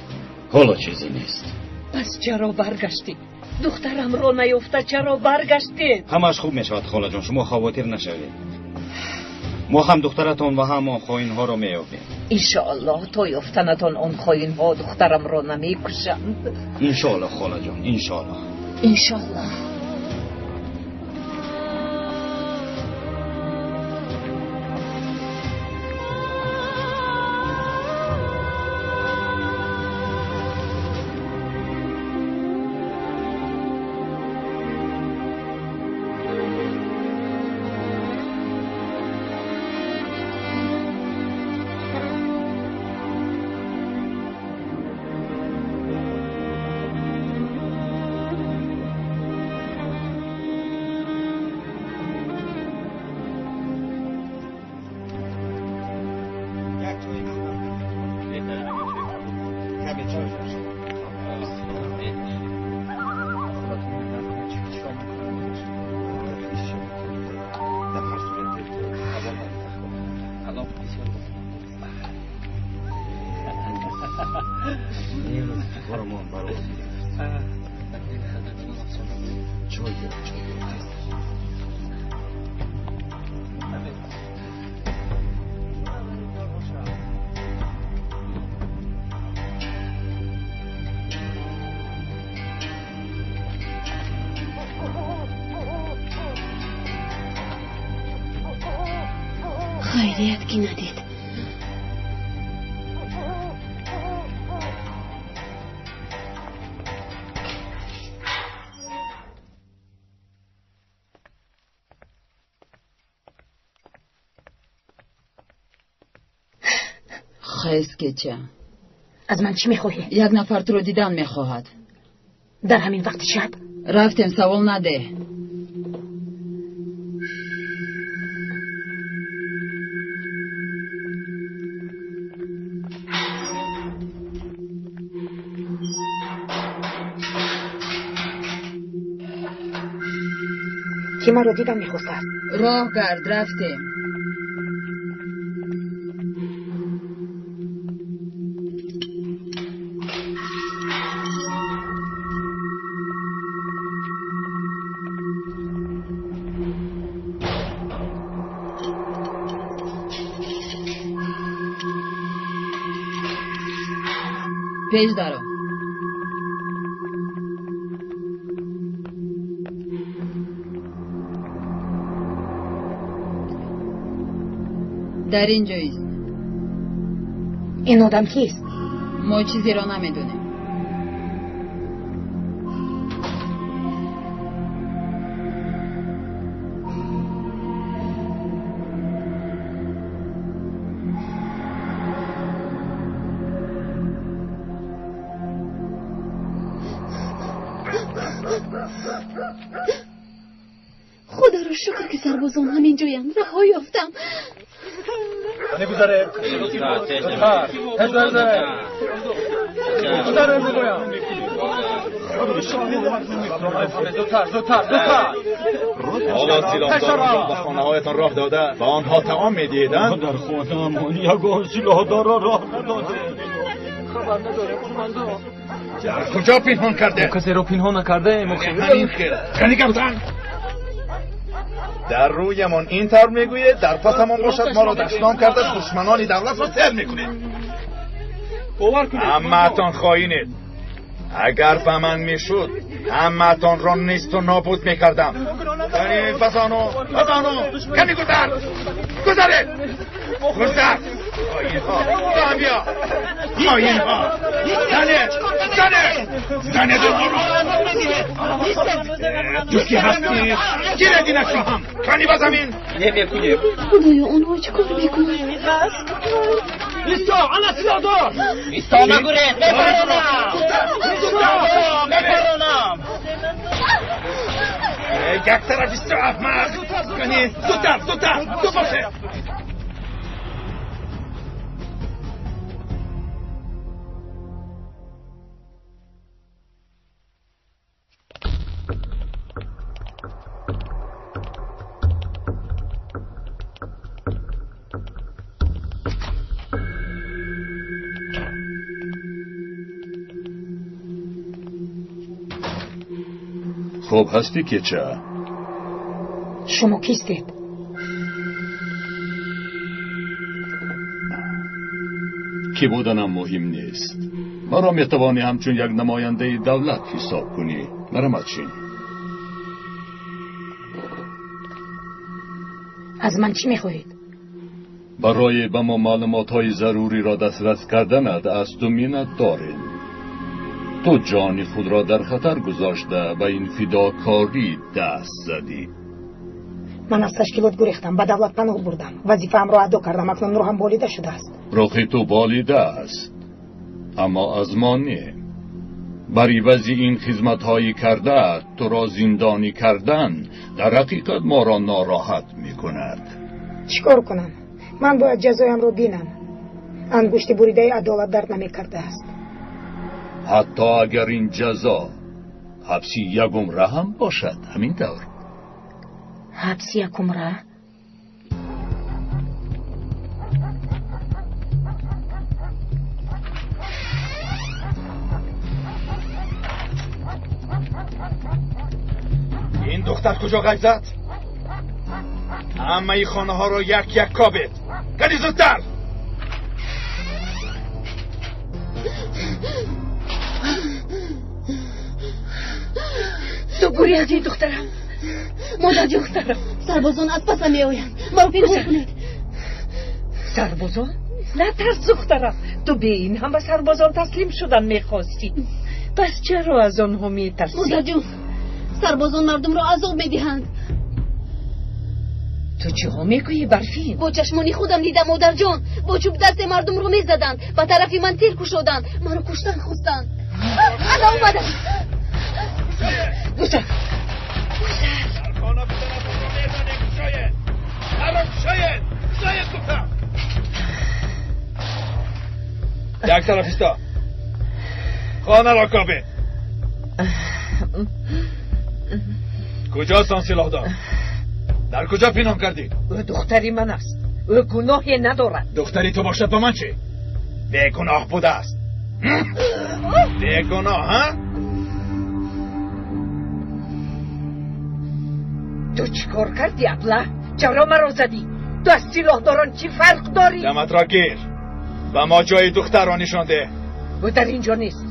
S5: حالا چیزی نیست.
S2: پس چرا برگشتی؟ دخترم را نیافته چرا برگشتی؟
S5: همش خوب میشود خاله جان، شما خواطر نشوید. ما هم دخترتان و هم آن خواهین ها را میابیم.
S2: انشاءالله تا یافتنتان آن خواهین ها دخترم را نمیکشند.
S5: انشاءالله خاله جان، انشاءالله.
S18: انشاءالله.
S15: فرمان برای چای
S12: خیریت کی ندید.
S11: خیز کچه
S2: از من چی میخواهی؟
S11: یک نفر تو رو دیدن میخواهد.
S2: در همین وقت شب؟
S11: رفتیم، سوال نده.
S2: کی ما رو دیدن میخواست؟
S11: راه گرد رفتیم. پیش دارو. در اینجا ایست.
S2: این آدم کیست؟
S11: ما چیزی را نمیدونیم.
S12: خدا رو شکر که سربازان همینجایند. رها یافتم.
S15: نگذاره زودتر آقا سیلاحداران به خانه هایتان راه داده به آنها طعام میدیدند؟ در خانه امان یگان سیلاحدار را راه نداده. خبر نداره قماندان. در کجا پنهان کرده؟ کسی رو پنهان نکرده. همین خیلی کنی گفتن در رویمان این طور میگوید در پسمان باشد ما را دشنام کرده دشمنان دولت را سر میکنید. همه‌تان خائنید. اگر به من میشد همه‌تان را نیست و نابود میکردم. یعنی بزانو کمی گذر خائن‌ها خائن‌ها زنه تو کی هستی؟ گیره دینش را هم کنی با زمین نمیکنیم.
S12: خدایا اونها چه کار میکنن؟
S3: ایستا انا سیادار
S10: ایستا نگوره بپرونم
S15: یک طرف ایستا احمق کنی زودتر دو باشه.
S17: خوب هستی که چه؟
S2: شما کیستید؟
S17: کی بودنم مهم نیست. ما را میتوانی همچون یک نماینده دولت حساب کنی. مرا چین.
S2: از من چی میخواهید؟
S17: برای به ما معلومات های ضروری را دسترس کردنت از تو منت داریم. تو جان خود را در خطر گذاشته به این فداکاری دست زدی.
S2: من از تشکیلات گریختم، به دولت پناه بردم، وظیفه‌ام را ادا کردم، اکنون روحم بالیده شده است.
S17: روح تو بالیده است، اما از ما نه. بر عوض این خدمت‌هایی کرده تو را زندانی کردن در حقیقت ما را ناراحت می‌کند.
S2: چیکار کنم؟ من باید جزایم را بینم. انگشت بریده عدالت درد نمی‌کرده است.
S17: حتی اگر این جزا حبسی یک عمره هم باشد، همین طور.
S2: حبسی یک عمره؟
S15: این دختر کجا غیب زد؟ همه ای خانه ها رو یک یک کابید. گلی زودتر.
S2: تو گویدی دخترم.
S12: مادر جان سربازان از پس می آیند. مرا پنهان کنید.
S2: سربازان؟ نترس دخترم. تو به این هم به سربازان تسلیم شدن میخواستی. پس چرا از آنها میترسی؟
S12: مادر جان سربازان مردم را عذاب میدهند.
S2: تو چه ها میگویی برفین؟
S12: با چشمانی خودم دیدم مادر جان. با چوب دست مردم رو میزدند. به طرفی من تیر کشودند. مرا کشتن خواستند. الان اومدم.
S2: گوشت
S15: یک طرف ایستا. خانه را کابید. کجاست آن سلاحدار؟ در کجا پنهان کردی؟
S2: او دختری من است. او گناهی ندارد.
S15: دختری تو باشد به من چی؟ بیگناه بوده است. بیگناه ها؟
S2: تو چی کار کردی ابله؟ چرا مرا زدی؟ تو از سلاحداران چی فرق داری؟
S15: دمت را گیر. و ما جای دختر را نشان ده.
S2: او در اینجا نیست.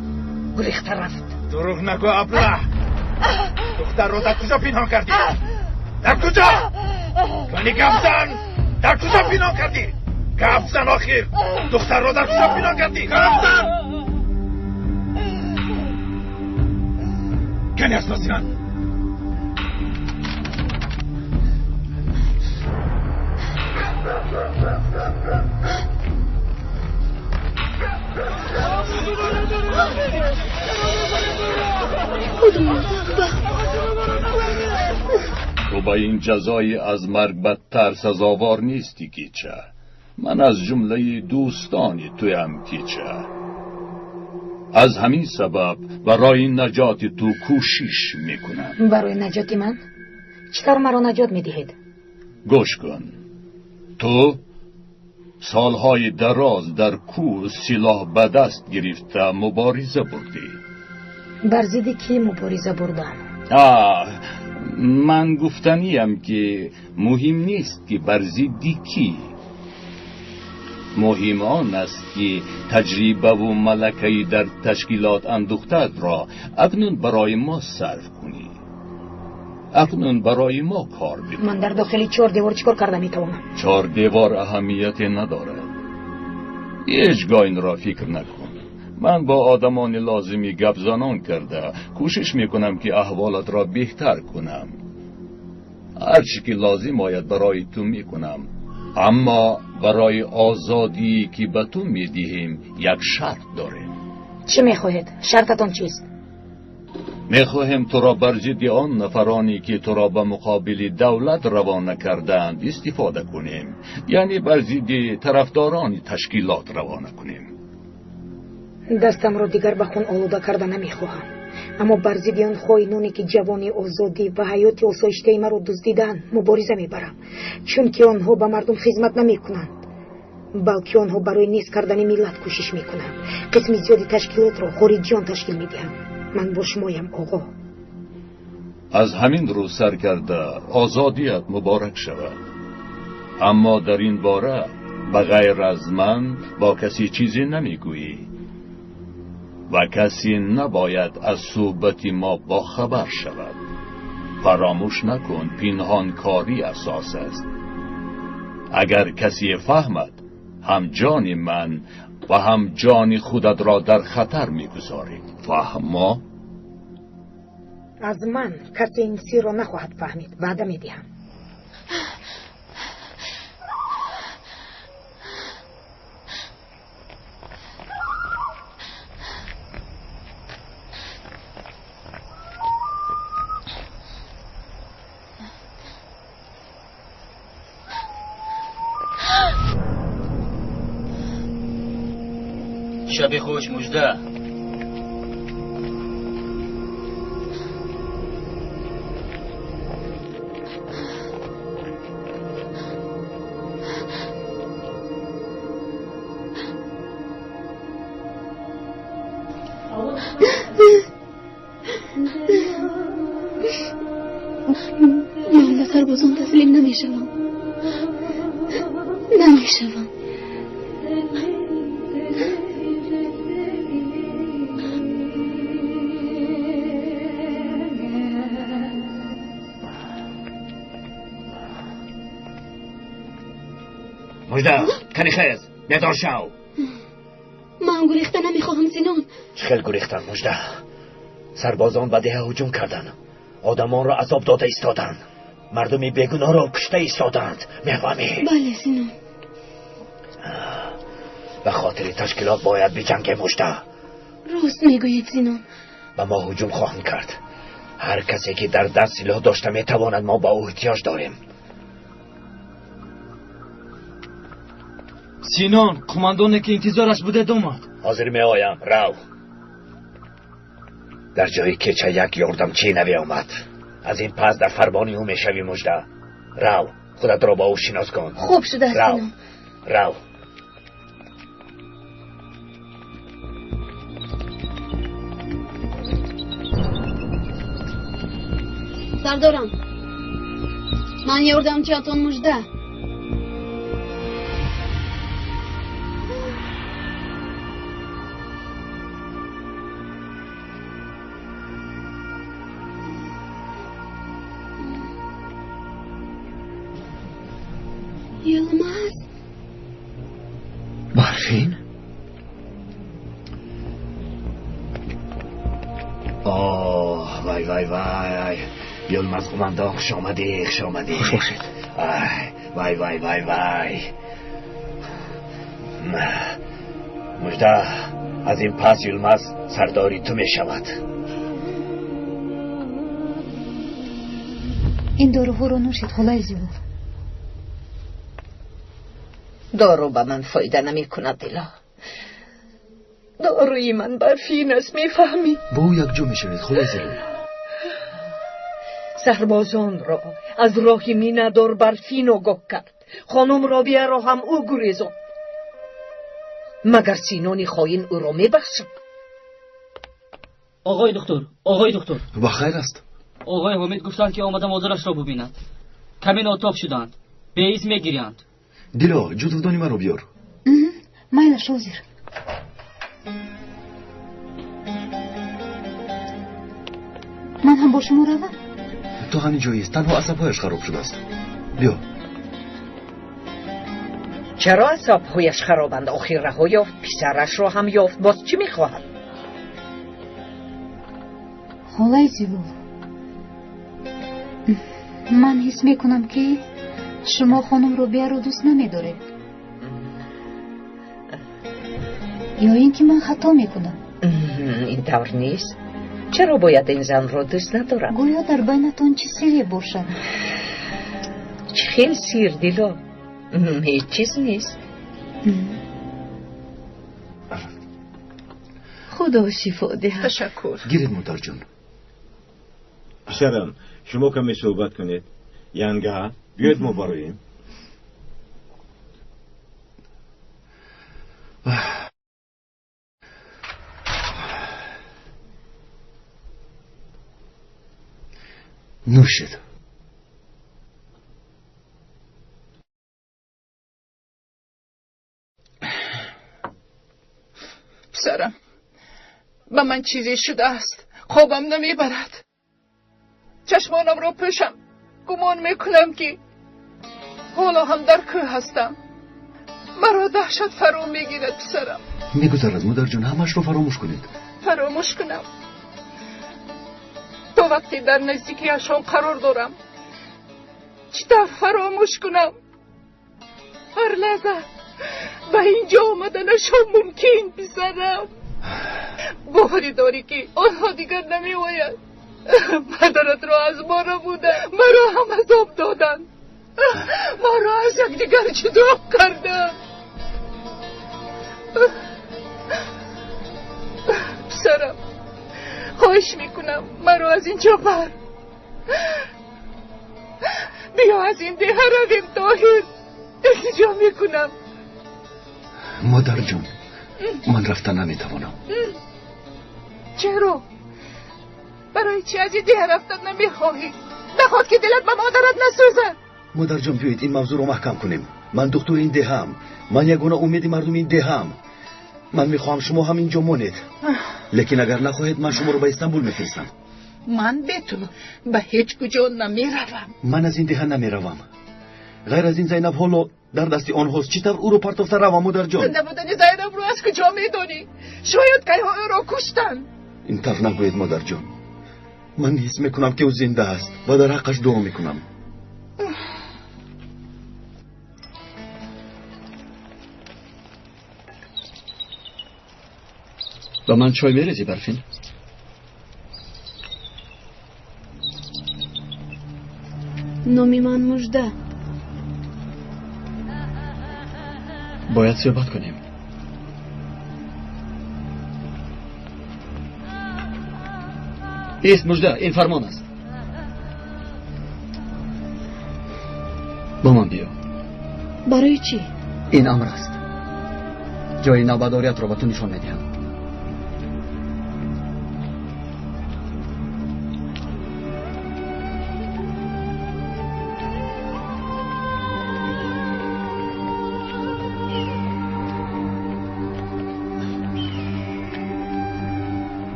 S2: گریخته رفت.
S15: دروغ نگو ابله. دختر را در کجا پنهان کردی؟ در کجا؟ کنی گپ زن. در کجا پنهان کردی؟ گپ زن آخر. دختر را در کجا پنهان کردی؟ گپ زن. کنی از بسیان.
S17: تو با این جزای از مرگ بدتر سزاوار نیستی کیچه. من از جمله دوستانی تویم کیچه. از همین سبب برای نجات تو کوشش میکنم.
S13: برای نجات من؟ چطور مرا نجات میدهید؟
S17: گوش کن. تو سالهای دراز در کوه سلاح به دست گرفته مبارزه بردی.
S13: بر ضد کی مبارزه بردم؟
S17: من گفتنیم که مهم نیست که بر ضد کی. مهم آن است که تجربه و ملکه در تشکیلات اندوختت را اکنون برای ما صرف کنی. اکنون برای ما کار بکن.
S13: من در داخل 4 دیوار چیکار کرده میتوانم؟
S17: 4 دیوار اهمیت ندارد. هیچگاه این را فکر نکن. من با آدمان لازمی گپ زنان کرده کوشش میکنم که احوالت را بهتر کنم. هر چی که لازم آید برای تو میکنم، اما برای آزادی که به تو میدهیم یک شرط داریم.
S13: چه میخواهید؟ شرطتان چیست؟
S17: میخواهم تو را بر ضد آن نفرانی که تو را به مقابل دولت روانه کردند استفاده کنیم. یعنی بر ضد طرفداران تشکیلات روانه کنیم.
S13: دستم را دیگر به خون آلوده کرده نمیخواهم، اما بر ضد آن خائنانی که جوانی آزادی و حیات آسایشته مرا دزدیدند مبارزه میبرم، چون که آنها به مردم خدمت نمیکنند، بلکه آنها برای نیست کردن ملت کوشش میکنند. قسم زیادی تشکیلات را خارجیان تشکیل میدهند. من با شمایم آقا.
S17: از همین رو سرکرده آزادیت مبارک شود. اما در این باره به غیر از من با کسی چیزی نمیگویی و کسی نباید از صحبت ما با خبر شود. فراموش نکن پنهانکاری اساس است. اگر کسی فهمد هم جان من و هم جان خودت را در خطر میگذاری. فهما؟
S13: از من کسی این سیر را نخواهد فهمید. وعده میدهم.
S14: شب خوش مژده.
S12: سربازان تسلیم نمیشوم. نمیشوم.
S10: مجده کنی خیز بیدار شو.
S12: من گریختن نمیخواهم سینان.
S10: چخیل گریختن مجده؟ سربازان به ده هجوم کردن، آدمان را عذاب داده ایستادند، مردمی بیگناه را کشته ایستادند. میفهمی؟
S12: بله سینان.
S10: به خاطر تشکیلات باید بجنگیم مجده.
S12: راست میگویید سینان.
S10: به ما هجوم خواهند کرد. هر کسی که در دست سلاح داشته میتواند، ما با او احتیاج داریم.
S5: سینان قماندونه که انتظارش بوده اومد.
S10: حاضر می آیم. رو در جایی که چه یک یاردمچی نوی آمد. از این پس در فرمانی او میشوی مجده. رو خودت را با او شناس کن.
S12: خوب شده سینان.
S10: رو
S12: سردارم من یاردمچیتان مجده. یلماز
S1: برفین؟
S10: وای وای وای یلماز قماندان خوش آمدی. خوش
S1: باشید.
S10: وای وای وای وای مجده از این پس یلماز سرداری تو می شود.
S13: این داروها رو نوشید خلای زیبا.
S2: دارو به من فایده نمی کند دلا. داروی من برفین است میفهمی؟
S1: با او یک جو میشوید خلای زیبا.
S2: سربازان را از راه میندار برفین آگاه کرد. خانم رابیه را هم او گریزاند. مگر سینانی خاین او را میبخشد؟
S14: آقای دکتر
S1: بخیر است.
S14: آقای حمید گفتند که آمده مادرش را ببیند. کمی ناتاب شدند، به ایز میگیرند.
S1: دیلا جزودانی من رو بیار.
S13: مایلش وزیر. من هم با شما روم.
S1: تو همین جایی است. تنها عصبهایش خراب شده است. بیا.
S2: چرا عصبهایش خرابند؟ آخر رها یافت، پسرش را هم یافت، باز چی میخواهد؟
S13: خلای زیبا، من حس میکنم که شما خانم رو بیا رو دوست نمیدارید، یا اینکه من خطا میکنم.
S2: این طور نیست. چرا باید این زن را دوست ندارم؟
S13: گویا در بینتون چی سیری باشد؟
S2: چه خیلی سیر دیلا. هیچ چیز نیست.
S13: خدا شفا دهد.
S18: تشکر.
S1: گیرید مادر جون.
S15: پسرم شما کمی صحبت کنید. ینگه بیاید ما براییم.
S1: نوشید.
S18: پسرم به من چیزی شده است، خوابم نمیبرد، چشمانم را پوشم، گمان میکنم که حالا هم در کوه هستم. مرا دهشت فرا میگیرد پسرم.
S1: میگذرد مادر جون، همش رو فراموش کنید.
S18: فراموش کنم؟ تا وقتی در نزدیکیشان قرار دارم چطور فراموش کنم؟ هر لحظه به اینجا آمدنشان ممکن پسرم. باوری داری که آنها دیگر نمی آید. مادرت را از ما را بوده، مرا هم عذاب دادند، ما را از یکدیگر جدا کردند. پسرم خواهش میکنم مرا از اینجا بر. بیا از این ده رویم طاهر، التجا میکنم.
S1: مادر جون من رفتن نمیتوانم.
S18: چرا؟ برای چی از این ده رفتن نمیخواهی؟ بخواد که دلت به مادرت نسوزه.
S1: مادر جان بیایید این موضوع رو محکم کنیم. من دکتر این دهام، من یگانه امید مردم این دهام. من میخوام شما هم اینجا مونید، لیکن اگر نخواهید من شما رو به استانبول میفرستم.
S18: من بتونم به هیچ کجا نمیروم.
S1: من از این ده نمیروم. غیر از این زینب حالا در دست آنهاست. چطور او رو پرتافته روم مادر جان؟
S18: زنده بودن زینب رو از کجا میدونی؟ شاید که او رو کشتن.
S1: این طرف نگوید مادر جان. من حس میکنم که او زنده است و در حقش دعا میکنم.
S5: با من چای میریزی برفین؟
S12: نامی من مژده.
S5: باید صحبت کنیم. ایست مژده، این فرمان است. با من بیا.
S12: برای چی؟
S5: این امر است. جای نوباداریت را به تو نشان میدهم.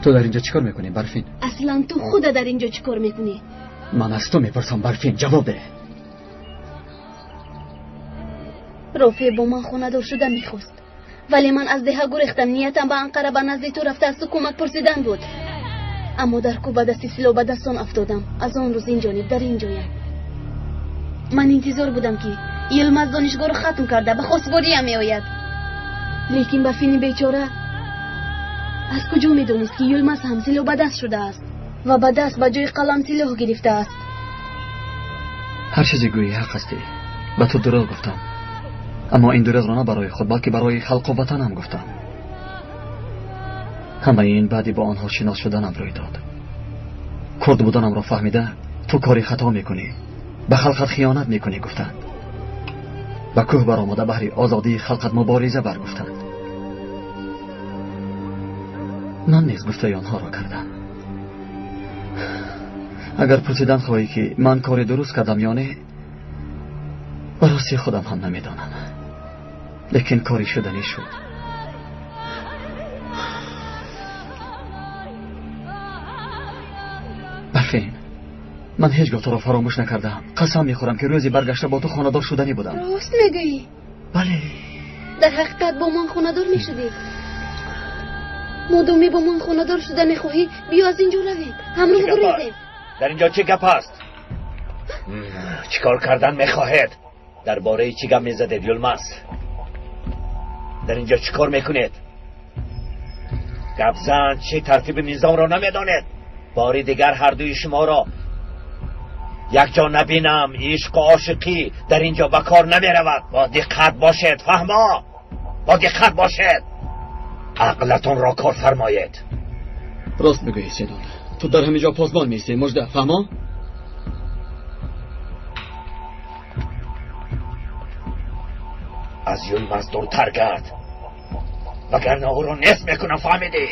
S5: تو در اینجا چیکار میکنی برفین؟
S12: اصلا تو خود در اینجا چیکار میکنی؟
S5: من از تو میپرسم برفین، جواب بده.
S12: رافع با من خانه‌دار شده میخواست، ولی من از ده گریختم. نیتم به انقره به نزد تو رفته از تو کمک پرسیدن بود، اما در کو به دستی سلاح به دستان افتادم. از آن روز این جانب در اینجایم. من انتظار بودم که یلمز دانشگاه رو ختم کرده به خواستگاری میآید، لیکن برفین بیچاره از کجا میدونست که یلمز هم سلاح به دست شده است و به دست به جای قلم سلاح گرفته است؟
S5: هر چیزی گویی حق هستی. به تو دروغ گفتم، اما این دروغ را نه برای خود بلکه برای خلق و وطنم گفتم. همه این بعدی با آنها شناس شدنم روی داد. کرد بودنم را فهمیده تو کاری خطا میکنی، به خلقت خیانت میکنی گفتند. به کوه برآمده بهر آزادی خلقت مبارزه برگفتند. من نیز گفته آنها را کردم. اگر پرسیدن خواهی که من کاری درست کردم یا نه، براستی خودم هم نمیدانم، لیکن کاری شدنی شد. برفین، من هیچگاه تو را فراموش نکردم. قسم میخورم که روزی برگشته با تو خانه‌دار شدنی بودم.
S12: راست میگویی؟
S5: بله.
S12: در حقیقت با من خانه‌دار میشدی. مادامی با من خانه‌دار شدن میخواهی، بیا از اینجا رویم، همراه بریزیم.
S10: در اینجا چه گپ است؟ چیکار کردن میخواهید؟ درباره چی گپ میزدید یلمز؟ در اینجا چیکار میکنید؟ گپ زن چه ترتیب نظام را نمیدانید؟ باری دیگر هر دوی شما را یک جا نبینم. عشق و عاشقی در اینجا به کار نمیرود. با دقت باشید، فهما؟ با دقت باشید، عقلتون را کار فرمایید.
S5: راست میگویی سینون، تو در همینجا پاسبان میستی مژده، فهما؟
S10: از یلمز دورتر گرد، وگرنه او را نصف میکنم، فهمیدی؟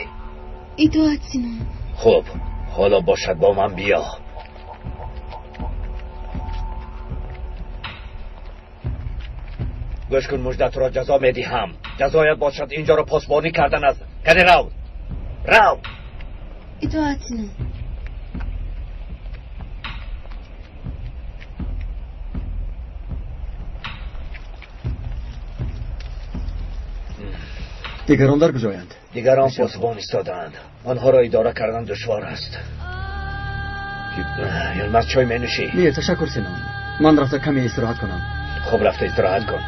S12: اطاعت سینون.
S10: خوب، حالا باشد با من بیا. گوش کن مژده، تو را جزا میدهم. جزایت باشد اینجا را پاسبانی کردن است. کنی رو
S12: اطاعت سینون.
S5: دیگران در کجایند؟
S10: دیگران پاسبان ایستادند. آنها را اداره کردن دشوار است. یلمز چای می نوشی؟
S5: نه تشکر سینون، من رفته کمی استراحت کنم.
S10: خوب، رفته استراحت کن.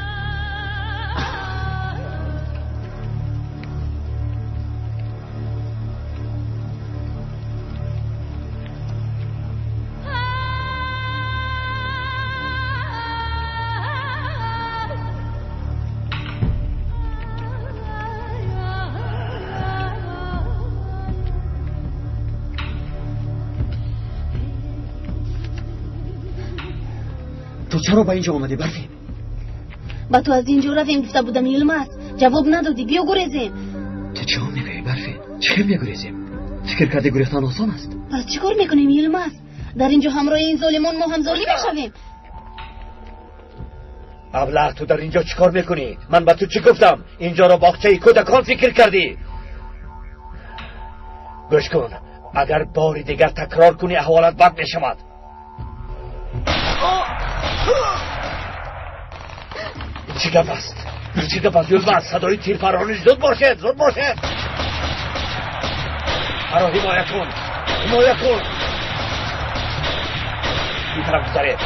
S5: تو چرا با اینجا آمدی برفین؟
S12: با تو از اینجا رویم گفته بودم یلمز، جواب ندادی. بیا گریزیم.
S5: تو چه میگویی برفین؟ چه میگریزیم؟ فکر کردی گریختن آسان است؟
S12: پس چیکار میکنیم یلماز؟ در اینجا همراه این ظالمان ما هم ظالم میشویم.
S10: ابله تو در اینجا چیکار میکنی؟ من به تو چی گفتم؟ اینجا را باغچه کودکان فکر کردی؟ گوش کن، اگر باری دیگر تکرار کنی احوالت بد میشود. چی گپ است؟ چی گپ است یلماز؟ صدای تیر فرانش زود باشد، زود باشد. مرا حمایه کن، حمایه کن. این طرف گذارید.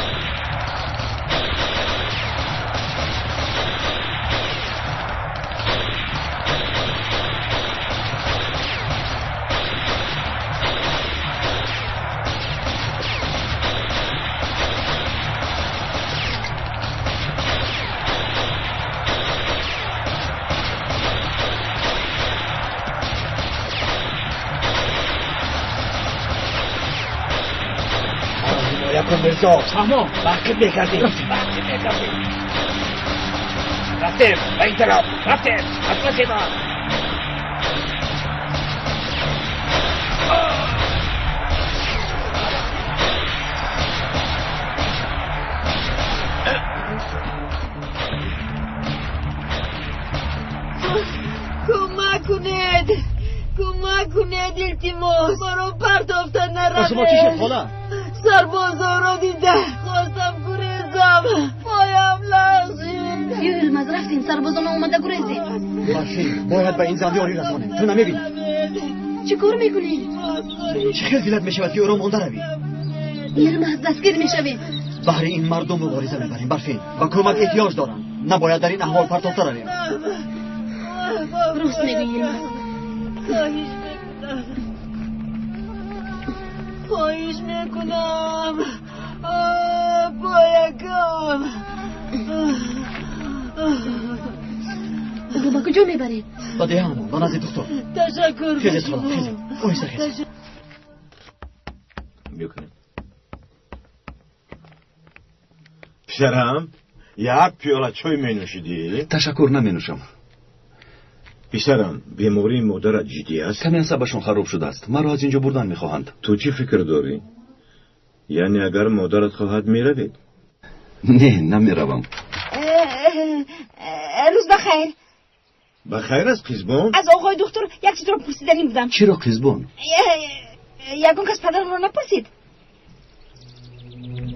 S10: مرزا
S9: فهمو
S10: محکم میکردی رفتیم به این طرف رفتیم از پس ما
S2: کمک کنید کمک کنید التماس ما رو پرتافتن نرمه.
S5: شما چی شد خاله؟
S2: سربازا رو دیده خواستم گریزم پایم لغزید.
S12: یلماز رفتیم سربازان اومده گریزیم.
S5: باشی باید به این زندیاری رسانیم. تو نمیبینی؟
S12: چی کار میکنی؟
S5: چه خجالت میشود که او را مانده روی؟
S12: یلماز دستگیر میشویم.
S5: بهر این مردم مبارزه میبریم برفین و کمک احتیاج دارن. نباید در این احوال پرتافته رویم.
S12: راست میگی یلماز.
S2: خواهش میکنم پایکم.
S12: با کجا میبرید؟
S5: با دیهانم با نزد دکتر.
S2: تشکر
S5: خیزت خدا خیزت اویسته خیزت
S15: میکنیم. پسرم یک پیاله چای می نوشیدی؟
S1: تشکر نمی نوشم.
S15: پسرم بیماری مادرت جدی است؟
S1: کمی عصبشون خراب شده است. مرا از اینجا بردن میخواهند.
S15: تو چی فکر داری؟ یعنی اگر مادرت خواهد میروید؟
S1: نه نمیروم.
S13: روز بخیر.
S15: بخیر است قیزبون؟
S13: از آقای دکتر یک چیز رو پرسیدنی بودم.
S1: چی را قیزبون؟
S13: یکون کس پدر رو نپرسید؟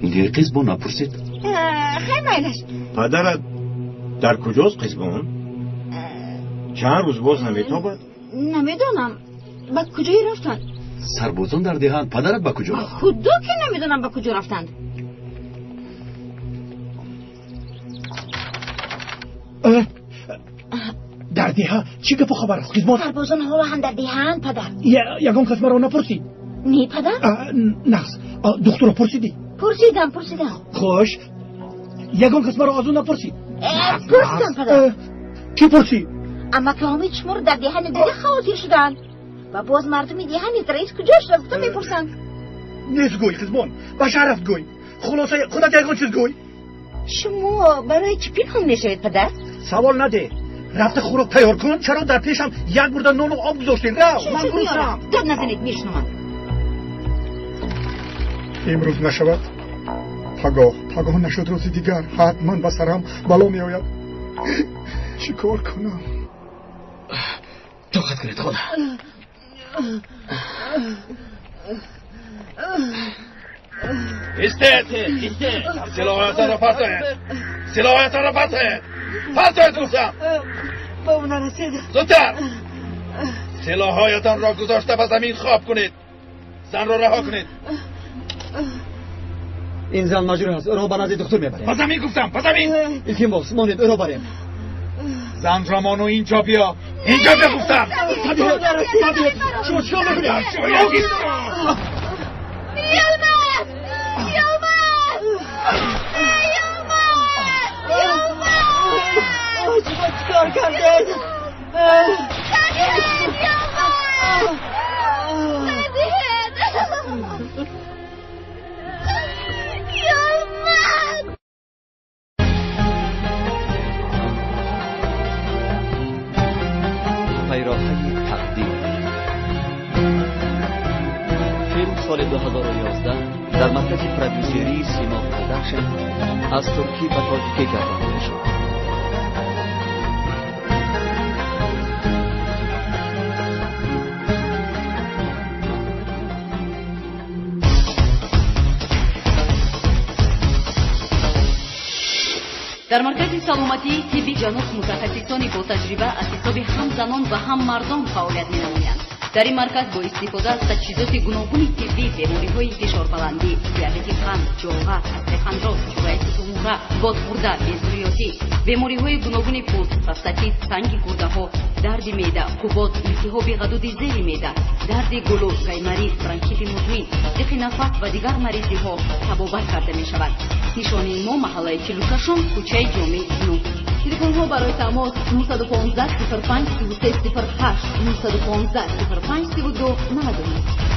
S1: دیگه قیزبون نپرسید؟
S13: خیلی مایلش.
S15: پدرت در کجاست قیزبون؟ چند روز باز نمیتابد؟
S13: نمیدونم. با کجایی رفتن؟
S1: سربازان در دهند. پدرت با کجا رفت؟
S13: خدا که نمیدونم با کجا رفتند.
S9: در دیها چی گپ خبر است قیزبون؟
S13: سربازان ها هم در دیهان پدر.
S9: یگان کس مرا نپرسید؟
S13: نی پدر؟
S9: نخس دکتر رو پرسیدی؟
S13: پرسیدم.
S9: خوش یگان کس مرا از اون نپرسید؟
S13: پرسیدم پدر.
S9: کی پرسید؟
S13: اما که همه شما در دیهان دیگه خواهد شدن و باز مردم دیهان رئیس کجاش رفته میپرسند.
S9: نیست گوی قیزبون با شرف گوی. خلاصه خودت یگان چیز گوی.
S13: شما برای چی پنهان میشوید پدر؟
S9: سوال نده. رفته خوراک تیار کن. چرا در پیشم یک برده نان و آب گذاشتین؟ من گروسم.
S13: داد نزنید میشنوم.
S9: امروز نشود پگاه نشد روزی دیگر حتما به سرم بلا می آید. چی کار کنم؟
S5: طاقت کنید خدا.
S17: استید سلاحیتان را پرتاید گفتم.
S2: با اون نرسید.
S17: زودتر سلاحایتان را گذاشته به زمین خواب کنید. زن را رها کنید.
S5: این زن مجروح است. او را به نزد دکتر میبریم.
S17: به زمین گفتم به زمین.
S5: التماس مانید او را بریم.
S17: زن را مانو اینجا بیا گفتم.
S9: شما چیکار میکنید؟
S2: شما چیکار کردید؟
S5: پیراهن تقدیر سال 2011 در مرکز پرودیوسری سیما پروداکشن از ترکی به تاجیکی گردانده شد.
S19: در مرکز سلامتی طبی جنوب متخصصانی با تجربه از حساب هم زنان و هم مردان فعالیت می‌نمایند. در این مرکز با استفاده از تجهیزات گوناگون طبی بیماری‌های فشاربلندی، دیابت قند، جلغه، استخوان‌راست، جرعه توموره، بادخورده، بیزریاتی، بیماری‌های گوناگون پوست، پروستاتیت، سنگ گرده‌ها، درد معده، حبوب، التهاب غدود زیر معده، درد گلو، قیمری، برانکیت مزمن، ضیق نفس و دیگر مریضی‌ها تبابت کرده می‌شود. نشانی ما محله 46 کوچه جامع 9. تلفن‌ها برای تماس 915 05 33 08 915 05 32 99.